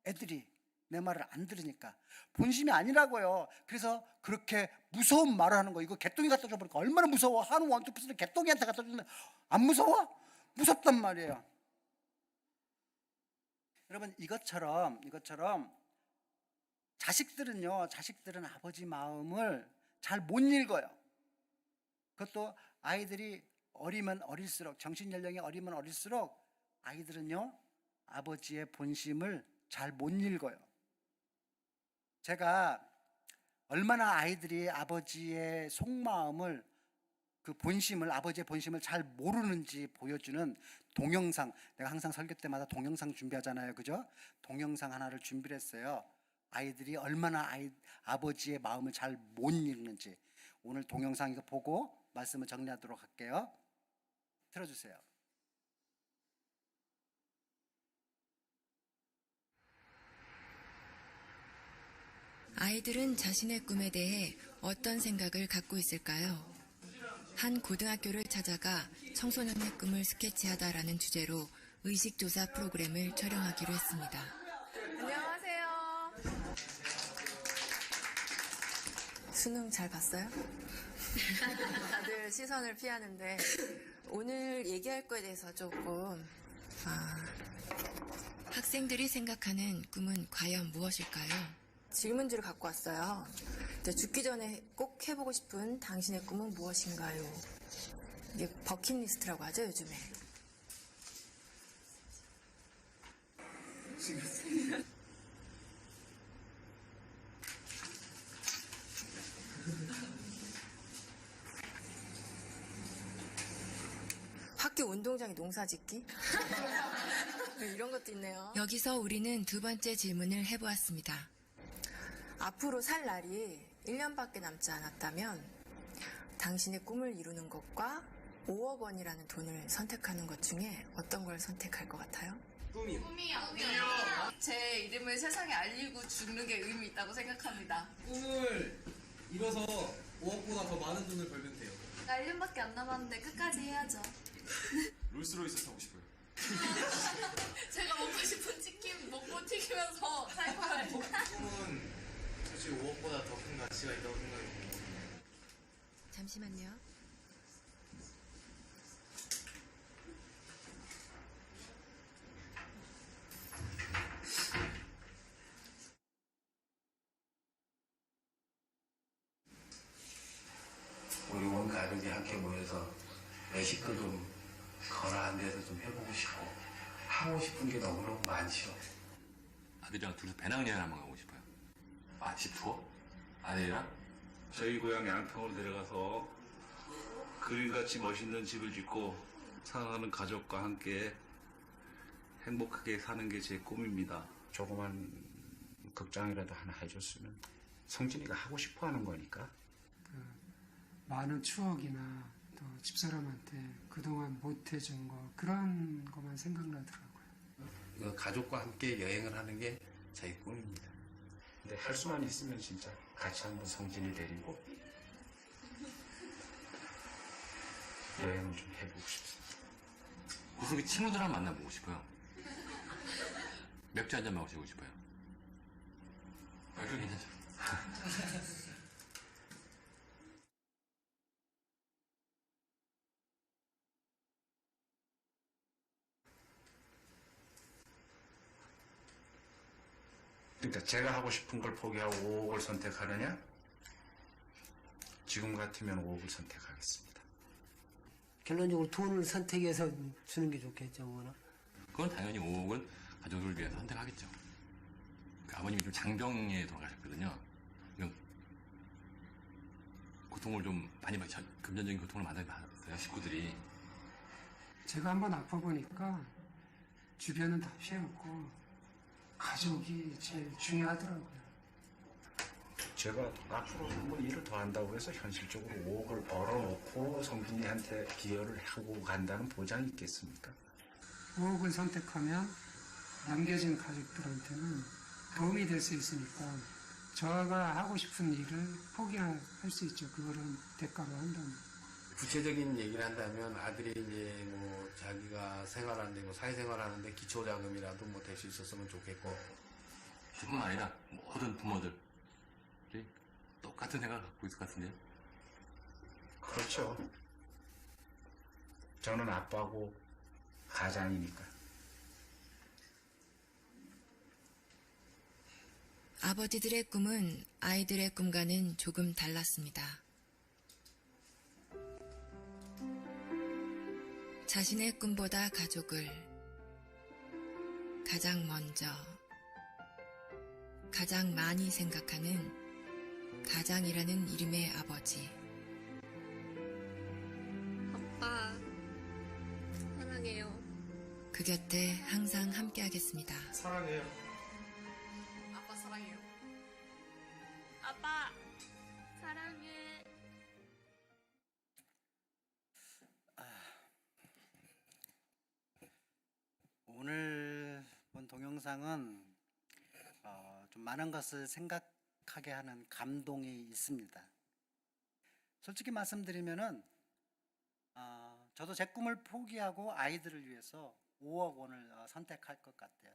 애들이 내 말을 안 들으니까 본심이 아니라고요. 그래서 그렇게 무서운 말을 하는 거. 이거 개똥이 갖다 줘버리니까 얼마나 무서워. 한우 1, 2 플러스를 개똥이한테 갖다 주는데 안 무서워? 무섭단 말이에요. 여러분, 이것처럼 자식들은 아버지 마음을 잘 못 읽어요. 그것도 아이들이 어리면 어릴수록, 정신 연령이 어리면 어릴수록 아이들은요 아버지의 본심을 잘 못 읽어요. 제가 얼마나 아이들이 아버지의 속마음을, 그 본심을, 아버지의 본심을 잘 모르는지 보여주는 동영상, 내가 항상 설교 때마다 동영상 준비하잖아요, 그죠? 동영상 하나를 준비를 했어요. 아이들이 얼마나 아버지의 마음을 잘 못 읽는지. 오늘 동영상 이거 보고 말씀을 정리하도록 할게요. 틀어주세요. 아이들은 자신의 꿈에 대해 어떤 생각을 갖고 있을까요? 한 고등학교를 찾아가 청소년의 꿈을 스케치하다라는 주제로 의식조사 프로그램을 촬영하기로 했습니다. 안녕하세요. 수능 잘 봤어요? 다들 시선을 피하는데 오늘 얘기할 거에 대해서 조금 학생들이 생각하는 꿈은 과연 무엇일까요? 질문지를 갖고 왔어요. 이제 죽기 전에 꼭 해보고 싶은 당신의 꿈은 무엇인가요? 이게 버킷리스트라고 하죠, 요즘에. 학교 운동장에 농사 짓기? 이런 것도 있네요. 여기서 우리는 두 번째 질문을 해보았습니다. 앞으로 살 날이 1년밖에 남지 않았다면 당신의 꿈을 이루는 것과 5억 원이라는 돈을 선택하는 것 중에 어떤 걸 선택할 것 같아요? 꿈이요. 제 이름을 세상에 알리고 죽는 게 의미 있다고 생각합니다. 꿈을 이뤄서 5억보다 더 많은 돈을 벌면 돼요. 1년밖에 안 남았는데 끝까지 해야죠. 롤스로이스 타고 싶어요. 제가 먹고 싶은 치킨 먹고 튀기면서 살 거예요. 꿈은 솔직히 5억보다 더 큰 가치가 있다고 생각해요. 잠시만요. 우리 온 가족이 함께 모여서 외식도 좀 건화한 데서 좀 해보고 싶고 하고 싶은 게 너무너무 많죠. 아들이랑 둘이서 배낭여행 한번 가고 싶어요. 집 투어? 아들이랑? 저희 고향 양평으로 내려가서 그림같이 멋있는 집을 짓고 사랑하는 가족과 함께 행복하게 사는 게 제 꿈입니다. 조그만 극장이라도 하나 해줬으면 성진이가 하고 싶어 하는 거니까. 많은 추억이나 또 집사람한테 그동안 못 해준 거 그런 것만 생각나더라고요. 가족과 함께 여행을 하는 게 저희 꿈입니다. 근데 할 수만 있으면 진짜 같이 한번 성진이 데리고 여행을 좀 해보고 싶습니다. 구석에 친구들이랑 만나보고 싶어요. 맥주 한잔 마시고 싶어요. 맥주 괜찮죠? 그러니까 제가 하고 싶은 걸 포기하고 5억을 선택하느냐? 지금 같으면 5억을 선택하겠습니다. 결론적으로 돈을 선택해서 주는 게 좋겠죠, 뭐나. 그건 당연히 5억은 가족을 위해서 선택하겠죠. 그 아버님이 좀 장병에 돌아가셨거든요. 이건 고통을 좀 많이 받았어요. 금전적인 고통을 많이 받았어요, 식구들이. 제가 한번 아파 보니까 주변은 다 피해갔고 가족이 제일 중요하더라고요. 제가 앞으로 한번 일을 더 한다고 해서 현실적으로 5억을 벌어놓고 성진이한테 기여를 하고 간다는 보장이 있겠습니까? 5억을 선택하면 남겨진 가족들한테는 도움이 될 수 있으니까 저가 하고 싶은 일을 포기할 수 있죠. 그거를 대가로 한다면. 구체적인 얘기를 한다면 아들이 이제 뭐 자기가 생활하는데 뭐 사회생활하는데 기초자금이라도 뭐 될 수 있었으면 좋겠고. 뿐만 아니라 모든 부모들이 똑같은 생각을 갖고 있을 것 같은데요. 그렇죠. 저는 아빠고 가장이니까. 아버지들의 꿈은 아이들의 꿈과는 조금 달랐습니다. 자신의 꿈보다 가족을 가장 먼저, 가장 많이 생각하는 가장이라는 이름의 아버지. 아빠, 사랑해요. 그 곁에 항상 함께하겠습니다. 사랑해요. 아빠 사랑해요. 아빠, 사랑해. 동영상은 좀 많은 것을 생각하게 하는 감동이 있습니다. 솔직히 말씀드리면은 저도 제 꿈을 포기하고 아이들을 위해서 5억 원을 선택할 것 같아요.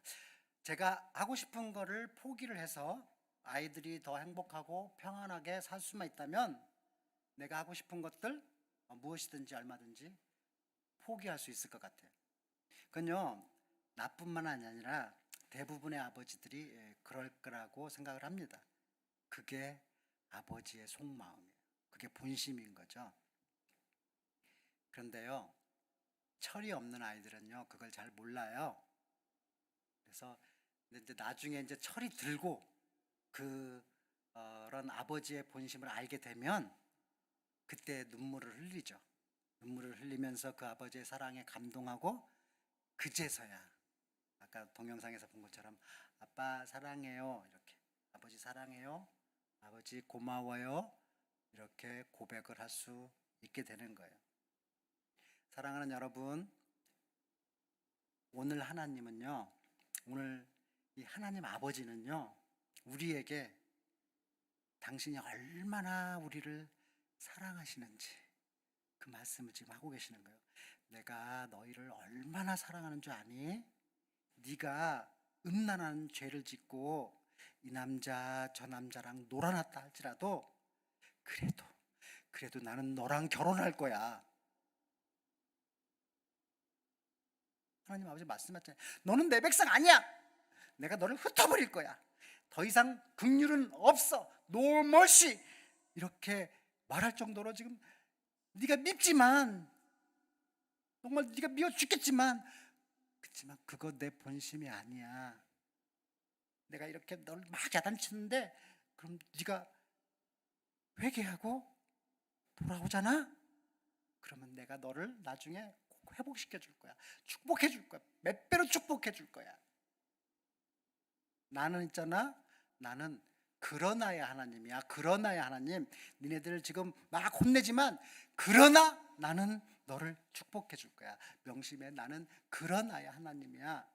제가 하고 싶은 거를 포기를 해서 아이들이 더 행복하고 평안하게 살 수만 있다면 내가 하고 싶은 것들 무엇이든지 얼마든지 포기할 수 있을 것 같아요. 그건요, 나뿐만 아니라 대부분의 아버지들이 그럴 거라고 생각을 합니다. 그게 아버지의 속마음이에요. 그게 본심인 거죠. 그런데요, 철이 없는 아이들은요, 그걸 잘 몰라요. 그래서 이제 나중에 이제 철이 들고 그런 아버지의 본심을 알게 되면 그때 눈물을 흘리죠. 눈물을 흘리면서 그 아버지의 사랑에 감동하고 그제서야 아까 동영상에서 본 것처럼 아빠 사랑해요, 이렇게 아버지 사랑해요, 아버지 고마워요, 이렇게 고백을 할 수 있게 되는 거예요. 사랑하는 여러분, 오늘 하나님은요, 오늘 이 하나님 아버지는요, 우리에게 당신이 얼마나 우리를 사랑하시는지 그 말씀을 지금 하고 계시는 거예요. 내가 너희를 얼마나 사랑하는 줄 아니? 네가 음란한 죄를 짓고 이 남자 저 남자랑 놀아났다 할지라도 그래도 나는 너랑 결혼할 거야. 하나님 아버지 말씀하셨잖아요. 너는 내 백성 아니야. 내가 너를 흩어버릴 거야. 더 이상 긍휼은 없어. No mercy. 이렇게 말할 정도로 지금 네가 밉지만, 정말 네가 미워 죽겠지만, 그렇지만 그거 내 본심이 아니야. 내가 이렇게 너를 막 야단치는데 그럼 네가 회개하고 돌아오잖아? 그러면 내가 너를 나중에 꼭 회복시켜 줄 거야. 축복해 줄 거야. 몇 배로 축복해 줄 거야. 나는 있잖아, 나는 그러나야 하나님이야. 그러나야 하나님, 니네들 지금 막 혼내지만 그러나 나는 너를 축복해 줄 거야. 명심해, 나는 그러나야 하나님이야.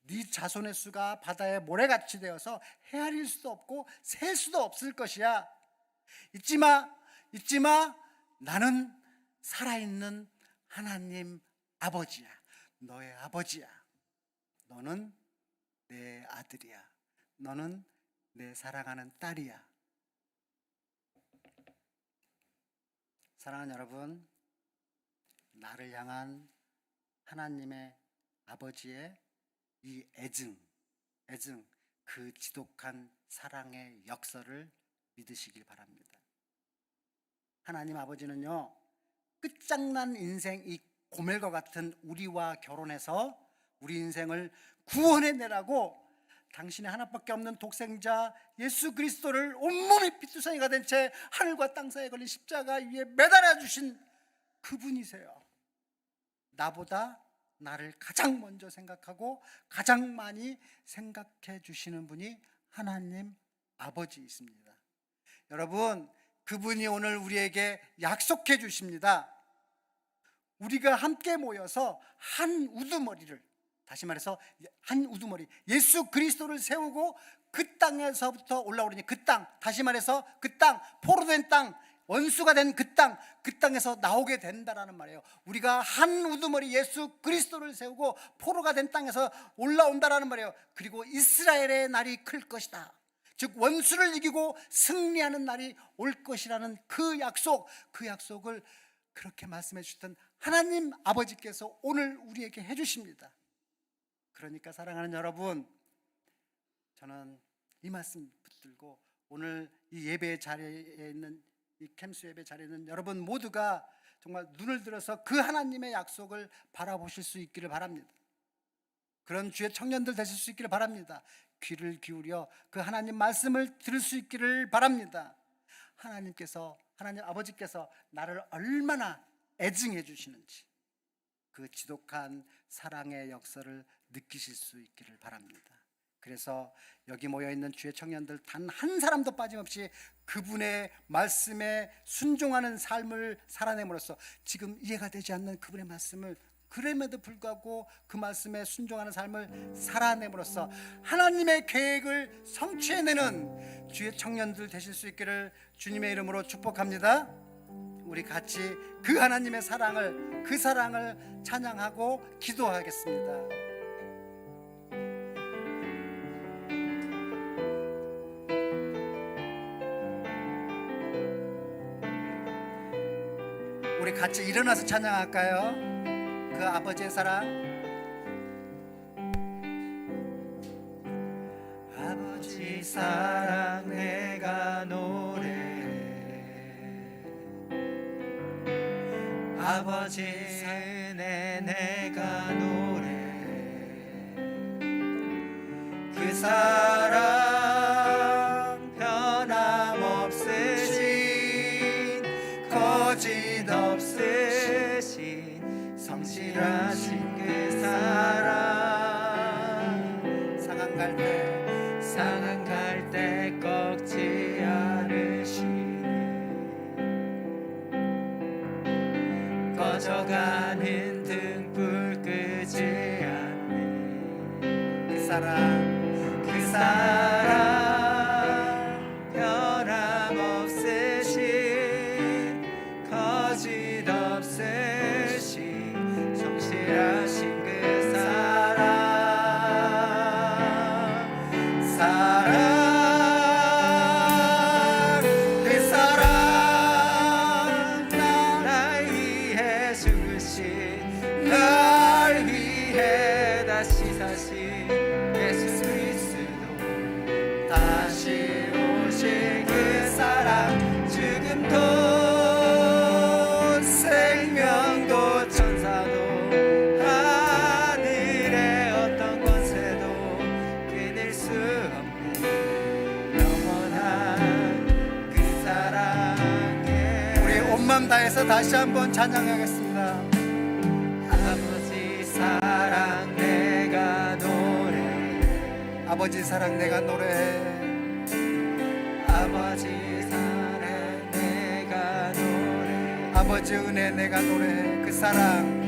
네 자손의 수가 바다의 모래같이 되어서 헤아릴 수도 없고 셀 수도 없을 것이야. 잊지 마, 나는 살아있는 하나님 아버지야. 너의 아버지야. 너는 내 아들이야. 너는 내 사랑하는 딸이야. 사랑하는 여러분, 나를 향한 하나님의 아버지의 이 애증, 그 지독한 사랑의 역사를 믿으시길 바랍니다. 하나님 아버지는요, 끝장난 인생, 이 고멜과 같은 우리와 결혼해서 우리 인생을 구원해내라고 당신의 하나밖에 없는 독생자 예수 그리스도를 온몸이 피투성이가 된 채 하늘과 땅 사이에 걸린 십자가 위에 매달아 주신 그분이세요. 나보다 나를 가장 먼저 생각하고 가장 많이 생각해 주시는 분이 하나님 아버지이십니다. 여러분, 그분이 오늘 우리에게 약속해 주십니다. 우리가 함께 모여서 한 우두머리를, 다시 말해서 한 우두머리, 예수 그리스도를 세우고 그 땅에서부터 올라오르니 그 땅, 다시 말해서 그 땅, 포로된 땅, 원수가 된 그 땅에서 나오게 된다라는 말이에요. 우리가 한 우두머리 예수 그리스도를 세우고 포로가 된 땅에서 올라온다라는 말이에요. 그리고 이스라엘의 날이 클 것이다. 즉 원수를 이기고 승리하는 날이 올 것이라는 그 약속을 그렇게 말씀해 주셨던 하나님 아버지께서 오늘 우리에게 해주십니다. 그러니까 사랑하는 여러분, 저는 이 말씀 붙들고 오늘 이 예배 자리에 있는, 이 캠스 예배 자리에 있는 여러분 모두가 정말 눈을 들어서 그 하나님의 약속을 바라보실 수 있기를 바랍니다. 그런 주의 청년들 되실 수 있기를 바랍니다. 귀를 기울여 그 하나님 말씀을 들을 수 있기를 바랍니다. 하나님 아버지께서 나를 얼마나 애증해 주시는지 그 지독한 사랑의 역사를 느끼실 수 있기를 바랍니다. 그래서 여기 모여있는 주의 청년들 단 한 사람도 빠짐없이 그분의 말씀에 순종하는 삶을 살아냄으로써 지금 이해가 되지 않는 그분의 말씀을 그럼에도 불구하고 그 말씀에 순종하는 삶을 살아냄으로써 하나님의 계획을 성취해내는 주의 청년들 되실 수 있기를 주님의 이름으로 축복합니다. 우리 같이 그 하나님의 사랑을, 그 사랑을 찬양하고 기도하겠습니다. 우리 같이 일어나서 찬양할까요? 그 아버지의 사랑. 아버지 사랑 내가 노래해. 아버지 은혜 내가 노래해. 그 사랑 변함없으신 거짓 없으신 성실하신 그 사랑 상한 갈 때 꺾지 않으시네. 꺼져가는 등불 끄지 않네. 그 사랑 변함없으신 거짓 없으신 성실하신 그 그 사랑 날 위해 죽으신 날 위해 다시 사신 예수 그리스도 다시 오실 그 사랑 죽음도 생명도 천사도 하늘의 어떤 권세도 끊을 수 없는 영원한 그 사랑에 우리 온 마음 다해서 다시 한번 찬양하겠습니다. 아버지 사랑 내가 노래해. 아버지 사랑 내가 노래해. 아버지 사랑 내가 노래해. 아버지 은혜 내가 노래해. 그 사랑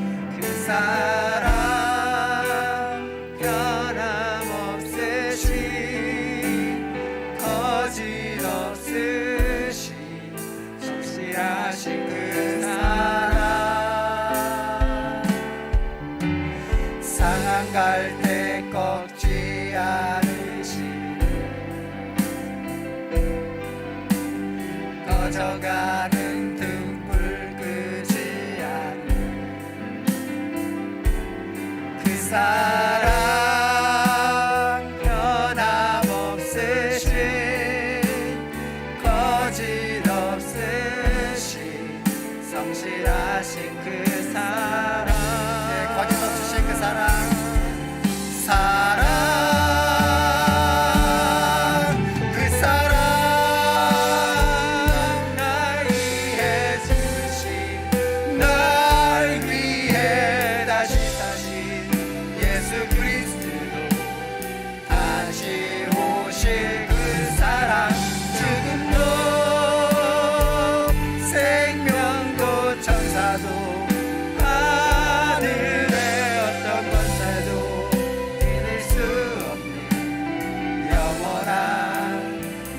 변함없으신 거짓 없으신 성실하신 그 사랑 상한 갈 때 꺾지 않으시네. 꺼져가는 등불 끄지 않는 그 사랑 변함없으신 거짓 없으신 성실하신 그 사랑 거짓 없으신 그 사랑 그 사랑 날 위해 주신 날 위해 다시 사신 예수 그리스도 다시 오실 그 사랑 죽음도 생명도 천사도 하늘의 어떤 권세도 끊을 수 없는 영원한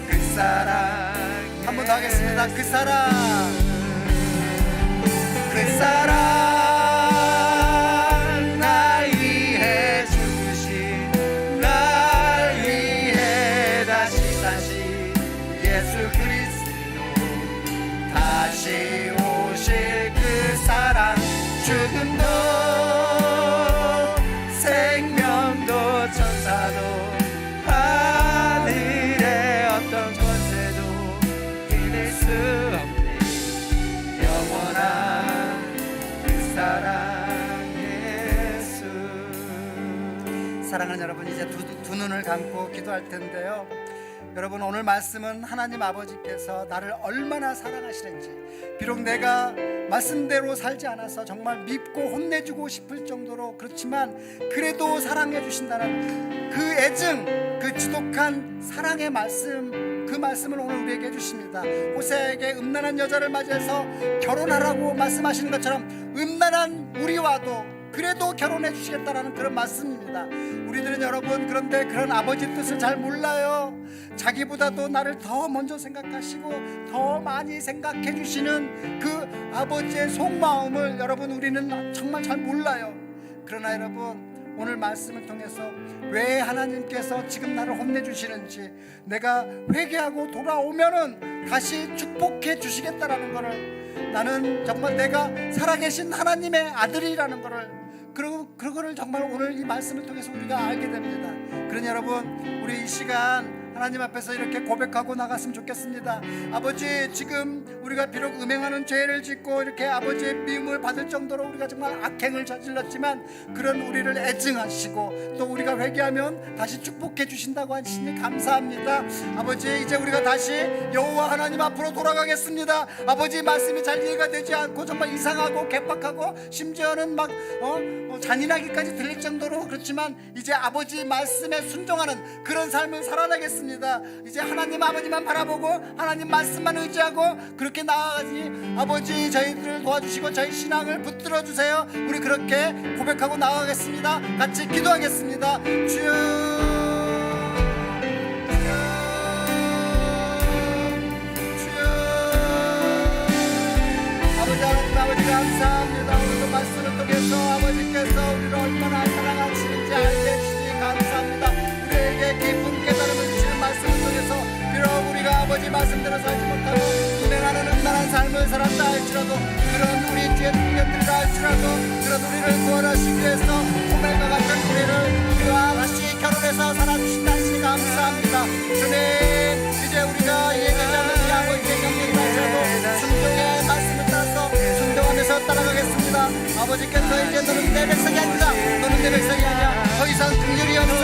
그 사랑. 한 번 더 하겠습니다. 그 사랑 날 위해 죽으신 날 위해 다시 사신 예수 그리스도 다시 오실 그 사랑 죽음도 생명도 천사도 하늘의 어떤 권세도 끊을 수 없는 영원한 그 사랑 예수. 사랑하는 여러분, 이제 두 눈을 감고 기도할 텐데요. 여러분, 오늘 말씀은 하나님 아버지께서 나를 얼마나 사랑하시는지, 비록 내가 말씀대로 살지 않아서 정말 밉고 혼내주고 싶을 정도로 그렇지만 그래도 사랑해 주신다는 그 애증, 그 지독한 사랑의 말씀, 그 말씀을 오늘 우리에게 해주십니다. 호세에게 음란한 여자를 맞이해서 결혼하라고 말씀하시는 것처럼 음란한 우리와도 그래도 결혼해 주시겠다라는 그런 말씀입니다. 우리들은 여러분 그런데 그런 아버지 뜻을 잘 몰라요. 자기보다도 나를 더 먼저 생각하시고 더 많이 생각해 주시는 그 아버지의 속마음을 여러분 우리는 정말 잘 몰라요. 그러나 여러분 오늘 말씀을 통해서 왜 하나님께서 지금 나를 혼내주시는지, 내가 회개하고 돌아오면은 다시 축복해 주시겠다라는 것을, 나는 정말 내가 살아계신 하나님의 아들이라는 것을, 그거를 정말 오늘 이 말씀을 통해서 우리가 알게 됩니다. 그러니 여러분 우리 이 시간 하나님 앞에서 이렇게 고백하고 나갔으면 좋겠습니다. 아버지, 지금 우리가 비록 음행하는 죄를 짓고 이렇게 아버지의 미움을 받을 정도로 우리가 정말 악행을 저질렀지만 그런 우리를 애증하시고 또 우리가 회개하면 다시 축복해 주신다고 하시니 감사합니다. 아버지, 이제 우리가 다시 여호와 하나님 앞으로 돌아가겠습니다. 아버지 말씀이 잘 이해가 되지 않고 정말 이상하고 개박하고 심지어는 막 잔인하기까지 들릴 정도로 그렇지만 이제 아버지 말씀에 순종하는 그런 삶을 살아나겠습니다. 이제 하나님 아버지만 바라보고 하나님 말씀만 의지하고 그렇게 나아가니 아버지 저희들을 도와주시고 저희 신앙을 붙들어 주세요. 우리 그렇게 고백하고 나아가겠습니다. 같이 기도하겠습니다. 주여, 아버지 감사합니다. 오늘도 말씀을 통해서 아버지께서 우리를 얼마나 사랑하시는지 알게 해주시니 감사합니다. 우리에게 깊은 깨달음을 주시는 말씀을 통해서 비록 우리가 아버지 말씀대로 살지 못하고 음행하는 음란한 삶을 살았다 할지라도, 그런 우리 죄 능력들이라 할지라도, 그런 우리를 구원하시기 위해서 고멜과 같은 우리를 우리와 다시 결혼해서 살아주신다 하시니 감사합니다. 주님, 이제 우리가 얘기하지 않는 이 아버지의 명령을 할지라도 순종의 말씀을 따라서 순종하면서 따라가겠습니다. 아버지께서 이제 너는 내 백성이 아니다, 너는 내 백성이 아니야, 더 이상 긍휼이 없어,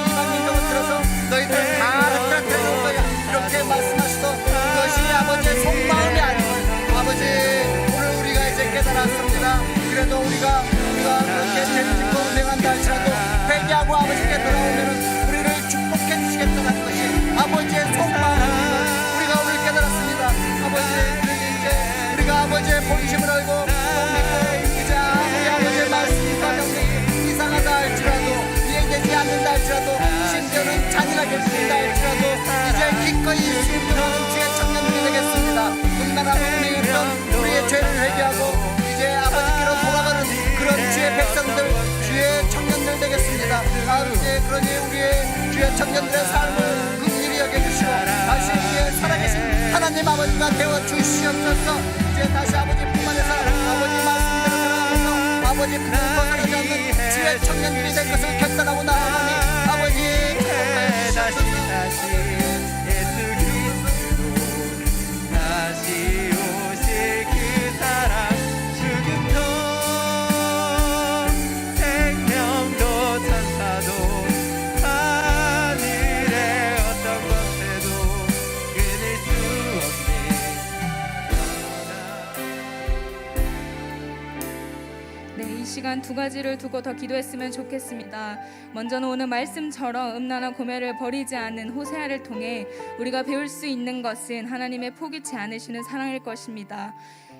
이방 민족을 들어서 너희들은 다 흩어뜨려 거야, 이렇게 말씀하시던 그것이 아버지의 속마음이 아니고, 아버지 오늘 우리가 이제 깨달았습니다. 그래도 우리가 그렇게 죄를 짓고 음행한다 할지라도 회개하고 아버지께 돌아오면 우리를 축복해 주시겠다는 것이 아버지의 속마음입니다. 우리가 오늘 깨달았습니다. 아버지, 이제 우리가 아버지의 본심을 알고 또 믿고 이제 우리 아버지의 말씀과 명령이 이상하다 할지라도, 이해되지 않는다 할지라도, 심지어는 잔인하게 들린다 할지라도 이제 기꺼이 순종하는 주의 청년들이 되겠습니다. 음란하고 음행했던 우리의 죄를 회개하고 이제 아버지께로 돌아가는 그런 주의 백성들, 주의 청년들 되겠습니다. 아버지, 그러니 우리의 주의 청년들의 삶을 긍휼히 여겨주시고 다시 우리의 살아계신 하나님 아버지가 되어주시옵소서. 이제 다시 아버지 품 안에서 아버지 말씀대로 살아가면서 아버지 품을 벗어나지 않는 주의 청년들이 될 것을 결단하고 나아가니 아버지 다시 예수 그리스도 다시 오실 그 사랑, 죽음도 생명도 천사도 하늘의 어떤 것에도 끊을 수 없네. 네, 이 시간 두 가지를 두고 더 기도했으면 좋겠습니다. 먼저는 오늘 말씀처럼 음란한 고매를 버리지 않는 호세아를 통해 우리가 배울 수 있는 것은 하나님의 포기치 않으시는 사랑일 것입니다.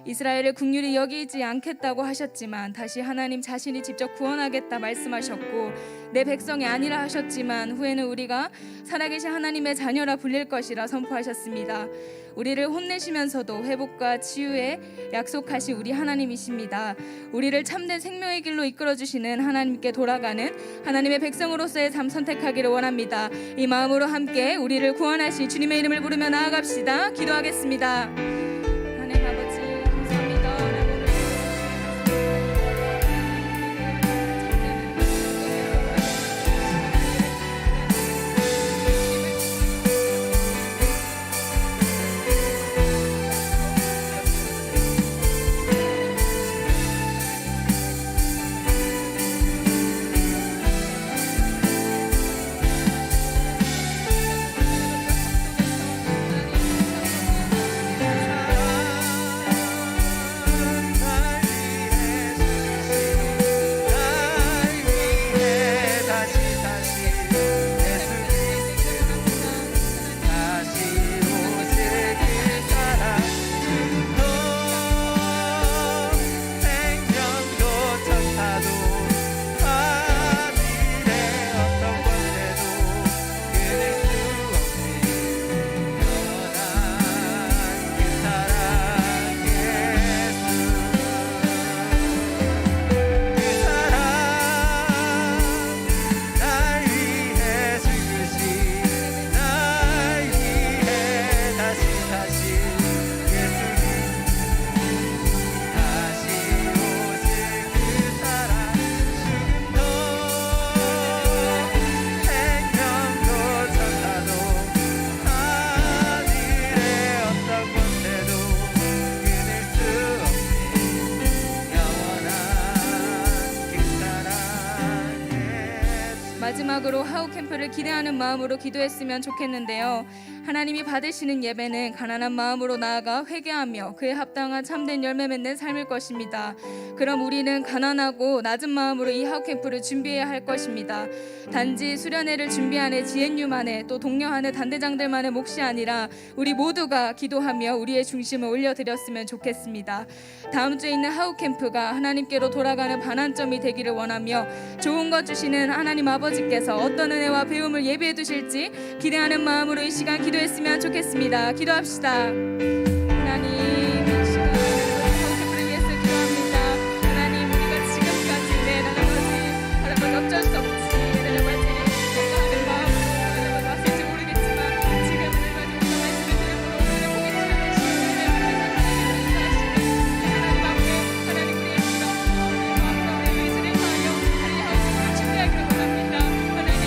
이스라엘을 긍휼히 여기지 않겠다고 하셨지만 다시 하나님 자신이 직접 구원하겠다 말씀하셨고, 내 백성이 아니라 하셨지만 후에는 우리가 살아계신 하나님의 자녀라 불릴 것이라 선포하셨습니다. 우리를 혼내시면서도 회복과 치유에 약속하신 우리 하나님이십니다. 우리를 참된 생명의 길로 이끌어주시는 하나님께 돌아가는 하나님의 백성으로서의 삶 선택하기를 원합니다. 이 마음으로 함께 우리를 구원하신 주님의 이름을 부르며 나아갑시다. 기도하겠습니다. 하나님 아버지, 마지막으로 하우 캠프를 기대하는 마음으로 기도했으면 좋겠는데요. 하나님이 받으시는 예배는 가난한 마음으로 나아가 회개하며 그에 합당한 참된 열매 맺는 삶일 것입니다. 그럼 우리는 가난하고 낮은 마음으로 이 하우 캠프를 준비해야 할 것입니다. 단지 수련회를 준비하는 GNU만의 또 독려하는 단대장들만의 몫이 아니라 우리 모두가 기도하며 우리의 중심을 올려드렸으면 좋겠습니다. 다음 주에 있는 하우 캠프가 하나님께로 돌아가는 반환점이 되기를 원하며 좋은 것 주시는 하나님 아버지께서 어떤 은혜와 배움을 예비해 두실지 기대하는 마음으로 이 시간 기도했으면 좋겠습니다. 기도합시다. 하나님, 이 시간 하우 캠프를 위해서 기도합니다. 하나님, 우리가 지금까지 내 할아버지 어쩔 수 없지 할아버지 내가 하는 마음 왔을지 모르겠지만 지금은 하나님 우리가 말씀을 들음으로 우리를 포기치 않으시는 하나님 앞에 하나님 우리의 기도 우리의 마음과 우리의 의지를 다하여 우리 하우 캠프를 준비하기를 원합니다. 하나님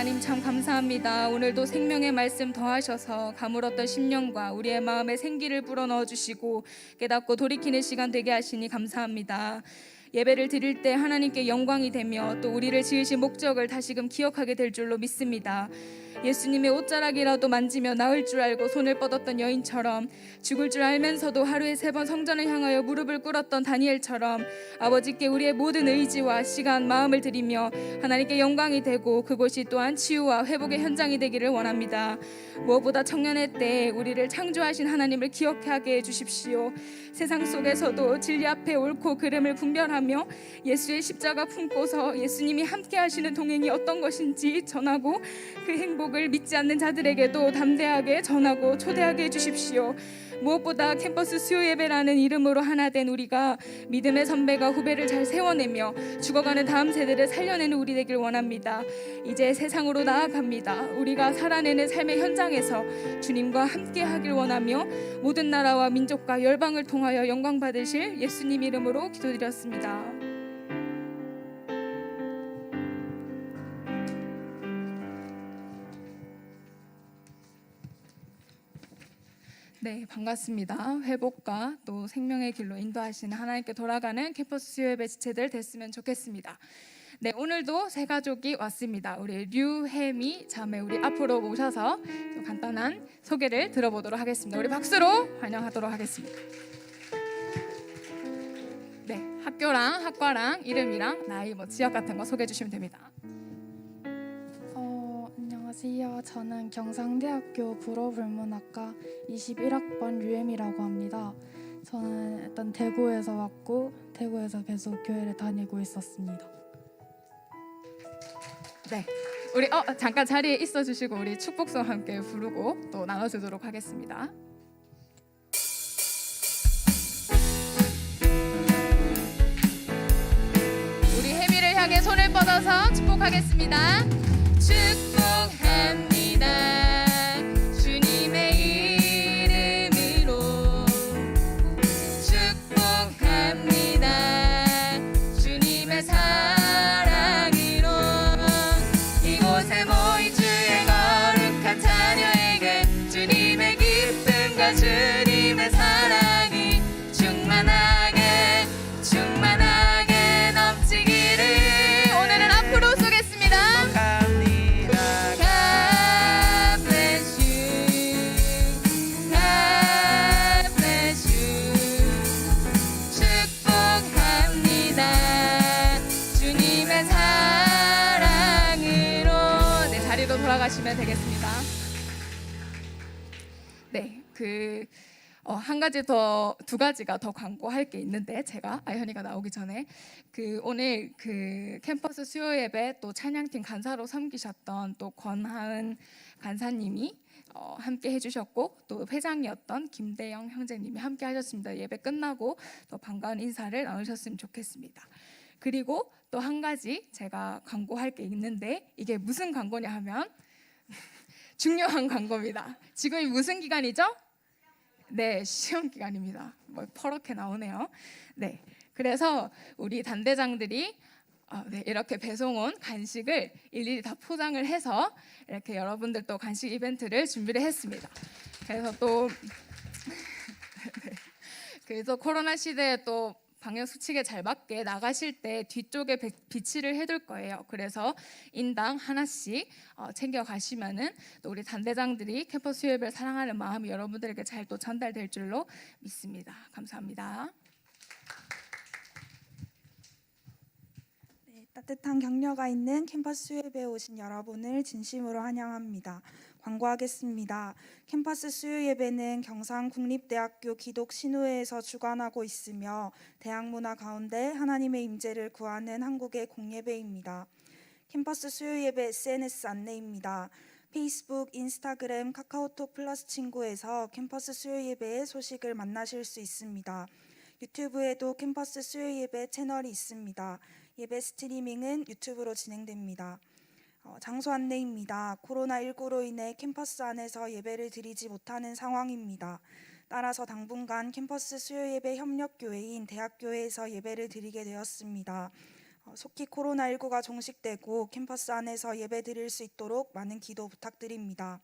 하나님 참 감사합니다. 오늘도 생명의 말씀 더하셔서 가물었던 심령과 우리의 마음에 생기를 불어넣어 주시고 깨닫고 돌이키는 시간 되게 하시니 감사합니다. 예배를 드릴 때 하나님께 영광이 되며 또 우리를 지으신 목적을 다시금 기억하게 될 줄로 믿습니다. 예수님의 옷자락이라도 만지며 나을 줄 알고 손을 뻗었던 여인처럼 죽을 줄 알면서도 하루에 3번 성전을 향하여 무릎을 꿇었던 다니엘처럼 아버지께 우리의 모든 의지와 시간, 마음을 드리며 하나님께 영광이 되고 그곳이 또한 치유와 회복의 현장이 되기를 원합니다. 무엇보다 청년의 때에 우리를 창조하신 하나님을 기억하게 해주십시오. 세상 속에서도 진리 앞에 옳고 그름을 분별하며 예수의 십자가 품고서 예수님이 함께 하시는 동행이 어떤 것인지 전하고 그 행복을 믿지 않는 자들에게도 담대하게 전하고 초대하게 해주십시오. 무엇보다 캠퍼스 수요 예배라는 이름으로 하나 된 우리가 믿음의 선배가 후배를 잘 세워내며 죽어가는 다음 세대를 살려내는 우리 되길 원합니다. 이제 세상으로 나아갑니다. 우리가 살아내는 삶의 현장에서 주님과 함께 하길 원하며 모든 나라와 민족과 열방을 통하여 영광 받으실 예수님 이름으로 기도드렸습니다. 네, 반갑습니다. 회복과 또 생명의 길로 인도하시는 하나님께 돌아가는 캠퍼스 수요 예배 지체들 됐으면 좋겠습니다. 네, 오늘도 새 가족이 왔습니다. 우리 류혜미 자매 우리 앞으로 모셔서 좀 간단한 소개를 들어보도록 하겠습니다. 우리 박수로 환영하도록 하겠습니다. 네, 학교랑 학과랑 이름이랑 나이 지역 같은 거 소개해 주시면 됩니다. 안녕하세요. 저는 경상대학교 불어불문학과 21학번 류엠이라고 합니다. 저는 일단 대구에서 왔고 대구에서 계속 교회를 다니고 있었습니다. 네, 우리 잠깐 자리에 있어 주시고 우리 축복송 함께 부르고 또 나눠주도록 하겠습니다. 우리 혜미를 향해 손을 뻗어서 축복하겠습니다. 축복합니다. 주님의 이름으로 축복합니다. 주님의 사랑으로 이곳에 모인 주의 거룩한 자녀에게 주님의 기쁨과 주님의 사랑이 충만하게 충만하게 넘치기를 오늘은 앞으로 쏘겠습니다. God bless you. God bless you. 축복합니다. 주님의 사랑으로 네, 자리로 돌아가시면 되겠습니다. 네, 한 가지 더, 두 가지가 더 광고할 게 있는데 제가 아현이가 나오기 전에 오늘 캠퍼스 수요 예배 또 찬양팀 간사로 섬기셨던 또 권하은 간사님이 함께 해주셨고 또 회장이었던 김대영 형제님이 함께 하셨습니다. 예배 끝나고 또 반가운 인사를 나누셨으면 좋겠습니다. 그리고 또 한 가지 제가 광고할 게 있는데 이게 무슨 광고냐 하면 중요한 광고입니다. 지금이 무슨 기간이죠? 네, 시험 기간입니다. 뭐 퍼렇게 나오네요. 네, 그래서 우리 단대장들이 이렇게 배송 온 간식을 일일이 다 포장을 해서 이렇게 여러분들 또 간식 이벤트를 준비를 했습니다. 그래서 또 네, 그래서 코로나 시대에 또 방역 수칙에 잘 맞게 나가실 때 뒤쪽에 비치를 해둘 거예요. 그래서 인당 하나씩 챙겨 가시면은 또 우리 단대장들이 캠퍼스 예배를 사랑하는 마음이 여러분들에게 잘 또 전달될 줄로 믿습니다. 감사합니다. 네, 따뜻한 격려가 있는 캠퍼스 수요예배에 오신 여러분을 진심으로 환영합니다. 광고하겠습니다. 캠퍼스 수요예배는 경상국립대학교 기독신우회에서 주관하고 있으며 대학문화 가운데 하나님의 임재를 구하는 한국의 공예배입니다. 캠퍼스 수요예배 SNS 안내입니다. 페이스북, 인스타그램, 카카오톡 플러스 친구에서 캠퍼스 수요예배의 소식을 만나실 수 있습니다. 유튜브에도 캠퍼스 수요예배 채널이 있습니다. 예배 스트리밍은 유튜브로 진행됩니다. 장소 안내입니다. 코로나19로 인해 캠퍼스 안에서 예배를 드리지 못하는 상황입니다. 따라서 당분간 캠퍼스 수요예배 협력교회인 대학교회에서 예배를 드리게 되었습니다. 속히 코로나19가 종식되고 캠퍼스 안에서 예배 드릴 수 있도록 많은 기도 부탁드립니다.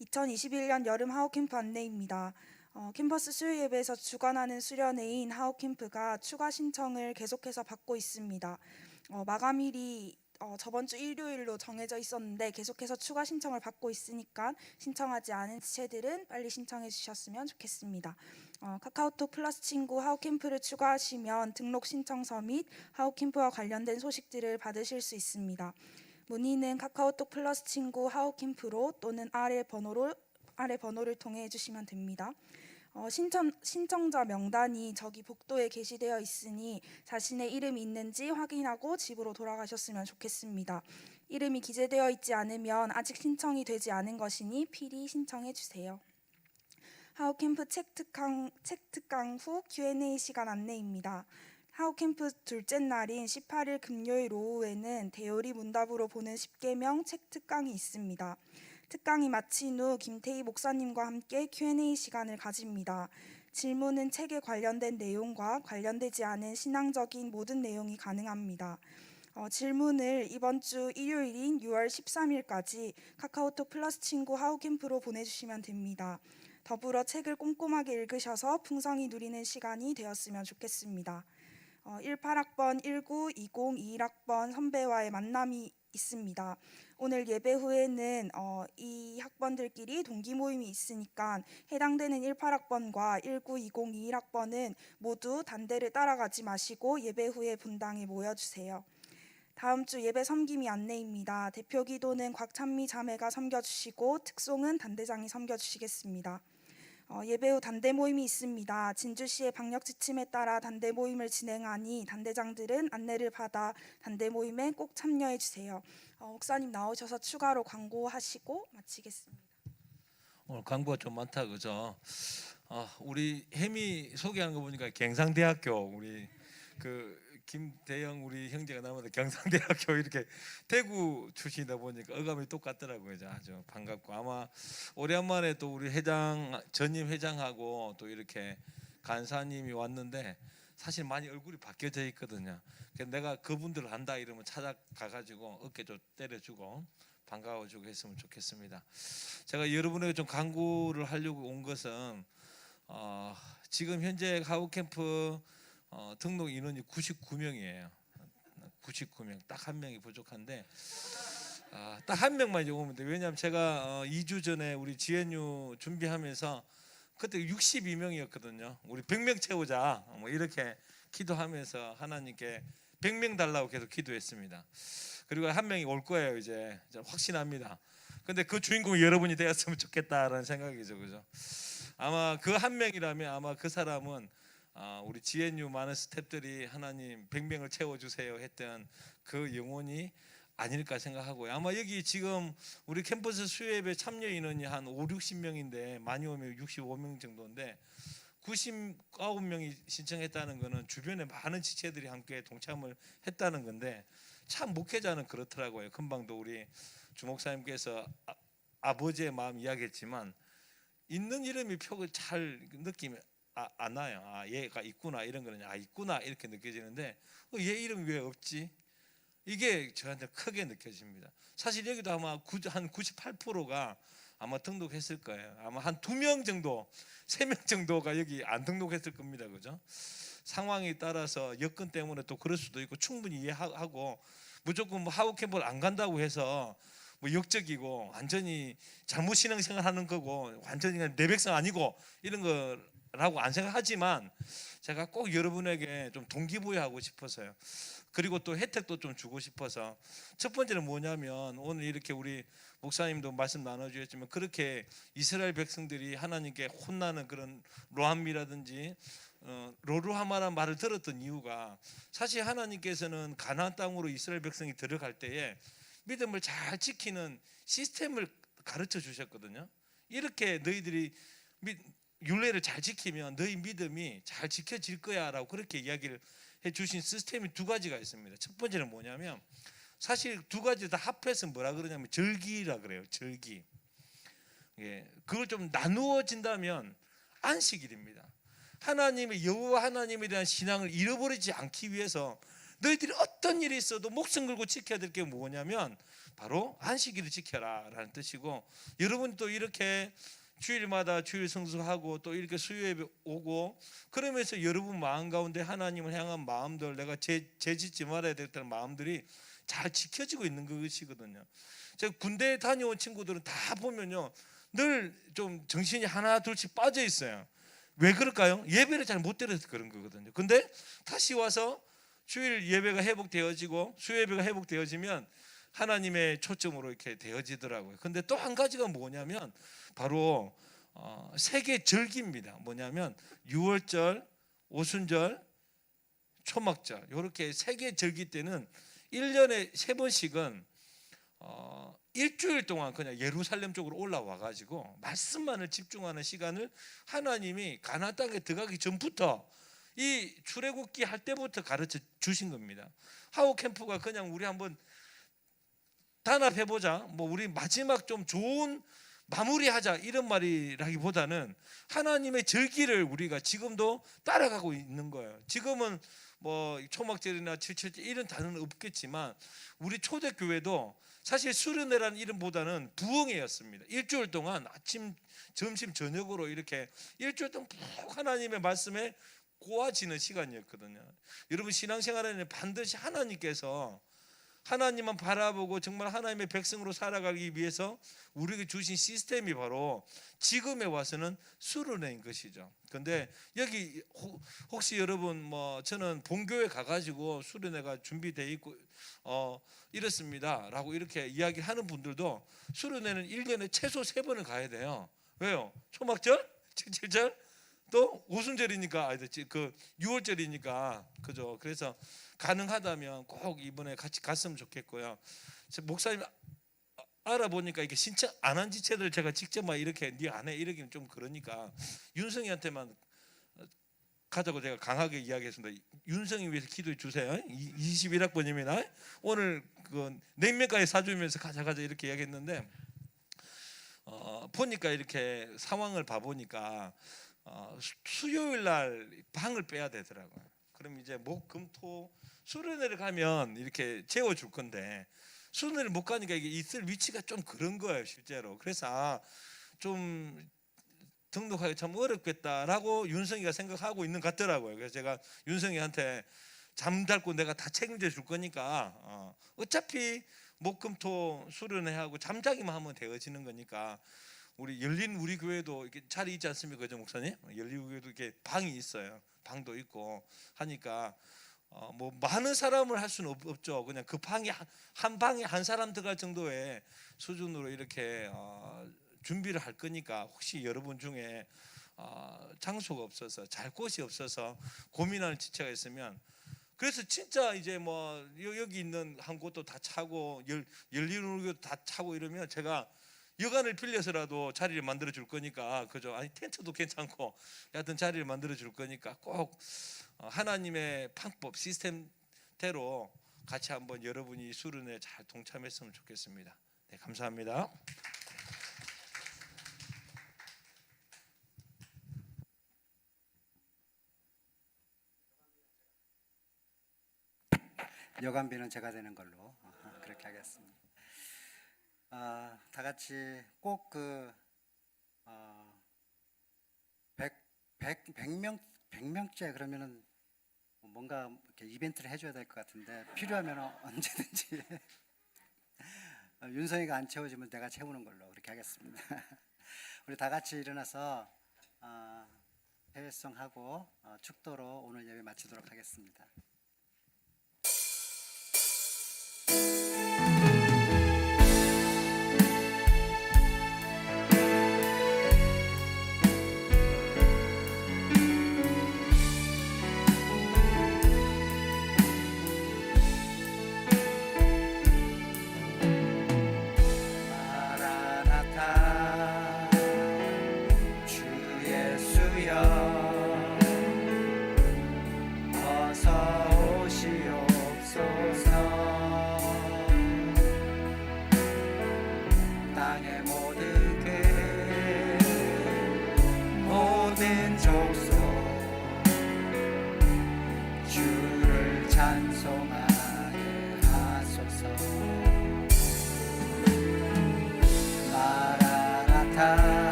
2021년 여름 하우캠프 안내입니다. 캠퍼스 수요예배에서 주관하는 수련회인 하우캠프가 추가 신청을 계속해서 받고 있습니다. 마감일이 저번 주 일요일로 정해져 있었는데 계속해서 추가 신청을 받고 있으니까 신청하지 않은 지체들은 빨리 신청해 주셨으면 좋겠습니다. 카카오톡 플러스 친구 하우캠프를 추가하시면 등록 신청서 및 하우캠프와 관련된 소식들을 받으실 수 있습니다. 문의는 카카오톡 플러스 친구 하우캠프로 또는 아래 번호를 통해 해주시면 됩니다. 신청자 명단이 저기 복도에 게시되어 있으니 자신의 이름이 있는지 확인하고 집으로 돌아가셨으면 좋겠습니다. 이름이 기재되어 있지 않으면 아직 신청이 되지 않은 것이니 필히 신청해 주세요. 하우캠프 책 특강 후 Q&A 시간 안내입니다. 하우캠프 둘째 날인 18일 금요일 오후에는 대요리 문답으로 보는 10계명 책 특강이 있습니다. 특강이 마친 후 김태희 목사님과 함께 Q&A 시간을 가집니다. 질문은 책에 관련된 내용과 관련되지 않은 신앙적인 모든 내용이 가능합니다. 질문을 이번 주 일요일인 6월 13일까지 카카오톡 플러스 친구 하우캠프로 보내주시면 됩니다. 더불어 책을 꼼꼼하게 읽으셔서 풍성히 누리는 시간이 되었으면 좋겠습니다. 18학번, 19, 20, 21학번 선배와의 만남이 있습니다. 오늘 예배 후에는 이 학번들끼리 동기 모임이 있으니까 해당되는 18학번과 19, 20, 21학번은 모두 단대를 따라가지 마시고 예배 후에 분당에 모여주세요. 다음 주 예배 섬김이 안내입니다. 대표 기도는 곽찬미 자매가 섬겨주시고 특송은 단대장이 섬겨주시겠습니다. 예배 후 단대 모임이 있습니다. 진주시의 방역 지침에 따라 단대 모임을 진행하니 단대장들은 안내를 받아 단대 모임에 꼭 참여해 주세요. 목사님 나오셔서 추가로 광고하시고 마치겠습니다. 오늘 광고가 좀 많다 그죠? 우리 혜미 소개하는 거 보니까 경상대학교 우리 그 김대영 우리 형제가 나오는데 경상대학교 이렇게 대구 출신이다 보니까 어감이 똑같더라고요. 아주 반갑고 아마 오랜만에 또 우리 회장 전임 회장하고 또 이렇게 간사님이 왔는데 사실 많이 얼굴이 바뀌어져 있거든요. 그래서 내가 그분들을 안다 이러면 찾아가가지고 어깨 좀 때려주고 반가워주고 했으면 좋겠습니다. 제가 여러분에게 좀 광고를 하려고 온 것은 지금 현재 하우캠프 등록 인원이 99명이에요. 99명, 딱 한 명이 부족한데 딱 한 명만 이제 오면 돼. 왜냐하면 제가 2주 전에 우리 GNU 준비하면서 그때 62명이었거든요. 우리 100명 채우자 뭐 이렇게 기도하면서 하나님께 100명 달라고 계속 기도했습니다. 그리고 한 명이 올 거예요. 이제 확신합니다. 근데 그 주인공이 여러분이 되었으면 좋겠다라는 생각이죠, 그죠? 아마 그 한 명이라면 아마 그 사람은 우리 GNU 많은 스태프들이 하나님 100명을 채워주세요 했던 그 영혼이 아닐까 생각하고요. 아마 여기 지금 우리 캠퍼스 수요예배 참여 인원이 한 5, 60명인데 많이 오면 65명 정도인데 99명이 신청했다는 것은 주변에 많은 지체들이 함께 동참을 했다는 건데 참 목회자는 그렇더라고요. 금방도 우리 주목사님께서 아버지의 마음 이야기했지만 있는 이름이 표를 잘 느끼면 안 나요. 얘가 있구나 이런 거는 있구나 이렇게 느껴지는데 얘 이름 왜 없지? 이게 저한테 크게 느껴집니다. 사실 여기도 아마 한 98%가 아마 등록했을 거예요. 아마 한 2명 정도, 3명 정도가 여기 안 등록했을 겁니다. 그죠? 상황에 따라서 여건 때문에 또 그럴 수도 있고 충분히 이해하고 무조건 뭐 하우캠프를 안 간다고 해서 뭐 역적이고 완전히 잘못 신앙생활하는 거고 완전히 내 백성 아니고 이런 거라고 안 생각하지만 제가 꼭 여러분에게 좀 동기부여하고 싶어서요. 그리고 또 혜택도 좀 주고 싶어서 첫 번째는 뭐냐면 오늘 이렇게 우리 목사님도 말씀 나눠주셨지만 그렇게 이스라엘 백성들이 하나님께 혼나는 그런 로함이라든지 로루하마라는 말을 들었던 이유가 사실 하나님께서는 가나안 땅으로 이스라엘 백성이 들어갈 때에 믿음을 잘 지키는 시스템을 가르쳐 주셨거든요. 이렇게 너희들이 율례를 잘 지키면 너희 믿음이 잘 지켜질 거야 라고 그렇게 이야기를 해주신 시스템이 두 가지가 있습니다. 첫 번째는 뭐냐면 사실 두 가지 다 합해서 뭐라 그러냐면 절기라 그래요. 절기. 그걸 좀 나누어진다면 안식일입니다. 하나님의 여호와 하나님에 대한 신앙을 잃어버리지 않기 위해서 너희들이 어떤 일이 있어도 목숨 걸고 지켜야 될 게 뭐냐면 바로 안식일을 지켜라 라는 뜻이고 여러분 또 이렇게 주일마다 주일 성수하고 또 이렇게 수요예배 오고 그러면서 여러분 마음 가운데 하나님을 향한 마음들 내가 죄짓지 말아야 되겠다는 마음들이 잘 지켜지고 있는 것이거든요. 제가 군대에 다녀온 친구들은 다 보면요 늘 좀 정신이 하나 둘씩 빠져 있어요. 왜 그럴까요? 예배를 잘 못 드려서 그런 거거든요. 근데 다시 와서 주일 예배가 회복되어지고 수요예배가 회복되어지면 하나님의 초점으로 이렇게 되어지더라고요. 근데 또 한 가지가 뭐냐면 바로 세계 절기입니다. 뭐냐면 유월절, 오순절, 초막절 이렇게 세계 절기 때는 1년에 3번씩은 일주일 동안 그냥 예루살렘 쪽으로 올라와 가지고 말씀만을 집중하는 시간을 하나님이 가나안 땅에 들어가기 전부터 이 출애굽기 할 때부터 가르쳐 주신 겁니다. 하우 캠프가 그냥 우리 한번 단합해보자 뭐 우리 마지막 좀 좋은 마무리하자 이런 말이라기보다는 하나님의 절기를 우리가 지금도 따라가고 있는 거예요. 지금은 뭐 초막절이나 칠칠절 이런 단어는 없겠지만 우리 초대교회도 사실 수련회라는 이름보다는 부흥회였습니다. 일주일 동안 아침, 점심, 저녁으로 이렇게 일주일 동안 푹 하나님의 말씀에 고아지는 시간이었거든요. 여러분 신앙생활에는 반드시 하나님께서 하나님만 바라보고 정말 하나님의 백성으로 살아가기 위해서 우리에게 주신 시스템이 바로 지금에 와서는 수련회인 것이죠. 그런데 여기 혹시 여러분 뭐 저는 본교회 가가지고 수련회가 준비되어 있고 이렇습니다 라고 이렇게 이야기하는 분들도 수련회는 1년에 최소 3번을 가야 돼요. 왜요? 초막절, 칠칠 또 오순절이니까 그 6월절이니까 그죠. 그래서 가능하다면 꼭 이번에 같이 갔으면 좋겠고요. 목사님 알아보니까 이게 신청 안 한 지체들 제가 직접 막 이렇게 네 안 해 이러기는 좀 그러니까 윤성이한테만 가자고 제가 강하게 이야기했습니다. 윤성이 위해서 기도해 주세요. 21학번입니다. 오늘 그 냉면까지 사주면서 가자 이렇게 이야기했는데 보니까 이렇게 상황을 봐보니까 수요일 날 방을 빼야 되더라고요. 그럼 이제 목, 금, 토, 수련회를 가면 이렇게 재워줄 건데 수련회를 못 가니까 이게 있을 위치가 좀 그런 거예요 실제로. 그래서 좀 등록하기 참 어렵겠다라고 윤성이가 생각하고 있는 것 같더라고요. 그래서 제가 윤성이한테 잠잘고 내가 다 책임져 줄 거니까 어차피 목금토 수련회하고 잠자기만 하면 되어지는 거니까 우리 열린 우리 교회도 이렇게 자리 있지 않습니까, 그죠 목사님? 열린 우리 교회도 이렇게 방이 있어요. 방도 있고 하니까 뭐 많은 사람을 할 수는 없죠. 그냥 그 방이 한 방에 한 사람 들어갈 정도의 수준으로 이렇게 준비를 할 거니까 혹시 여러분 중에 장소가 없어서 잘 곳이 없어서 고민하는 지체가 있으면 그래서 진짜 이제 뭐 여기 있는 한 곳도 다 차고 열린 우리 교회도 다 차고 이러면 제가 여관을 빌려서라도 자리를 만들어 줄 거니까 그죠? 아니 텐트도 괜찮고 하여튼 자리를 만들어 줄 거니까 꼭 하나님의 방법 시스템대로 같이 한번 여러분이 수련회 잘 동참했으면 좋겠습니다. 네, 감사합니다. 여관비는 제가 되는 걸로 그렇게 하겠습니다. 다 같이 꼭 그 100명째 그러면은 뭔가 이렇게 이벤트를 해줘야 될 것 같은데 필요하면 언제든지 윤성이가 안 채워지면 내가 채우는 걸로 그렇게 하겠습니다. 우리 다 같이 일어나서 해외성하고 축도로 오늘 예배 마치도록 하겠습니다.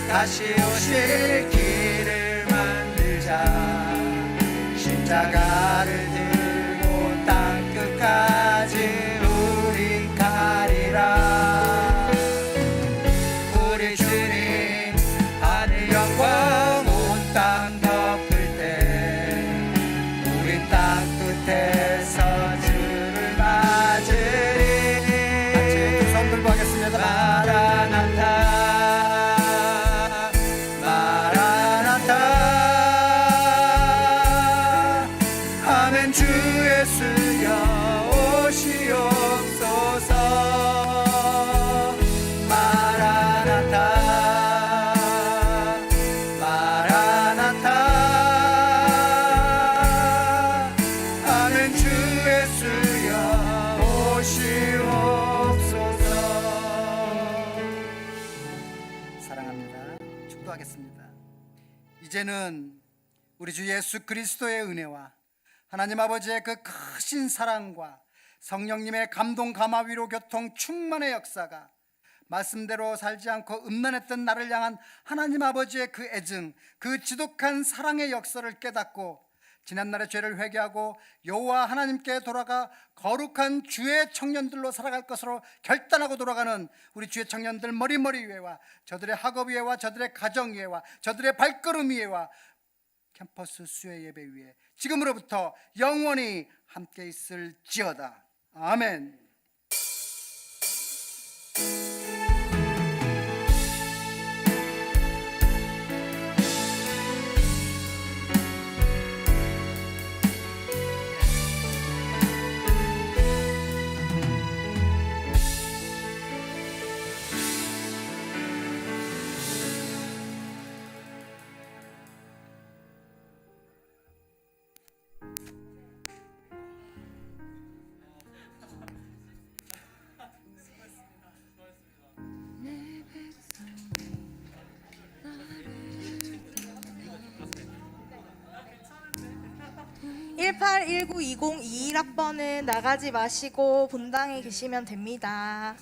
다시 오실 길을 만들자. 십자가를 들고 땅 끝까지 우리 가리라. 우리 주님 하늘 영광 온 땅 덮을 때 우리 땅 끝에서 주를 맞으리. 같이 두 손 들고 하겠습니다. 마라나타 주 예수여 오시옵소서. 마라나타 마라나타 아멘. 주 예수여 오시옵소서. 사랑합니다. 축도하겠습니다. 이제는 우리 주 예수 그리스도의 은혜와 하나님 아버지의 그 크신 사랑과 성령님의 감동 감화 위로 교통 충만의 역사가 말씀대로 살지 않고 음란했던 나를 향한 하나님 아버지의 그 애증, 그 지독한 사랑의 역사를 깨닫고 지난날의 죄를 회개하고 여호와 하나님께 돌아가 거룩한 주의 청년들로 살아갈 것으로 결단하고 돌아가는 우리 주의 청년들 머리머리 위에와 저들의 학업 위에와 저들의 가정 위에와 저들의 발걸음 위에와 캠퍼스 수요 예배 위에 지금으로부터 영원히 함께 있을지어다. 아멘. (181920) 21학번은 나가지 마시고 본당에 계시면 됩니다.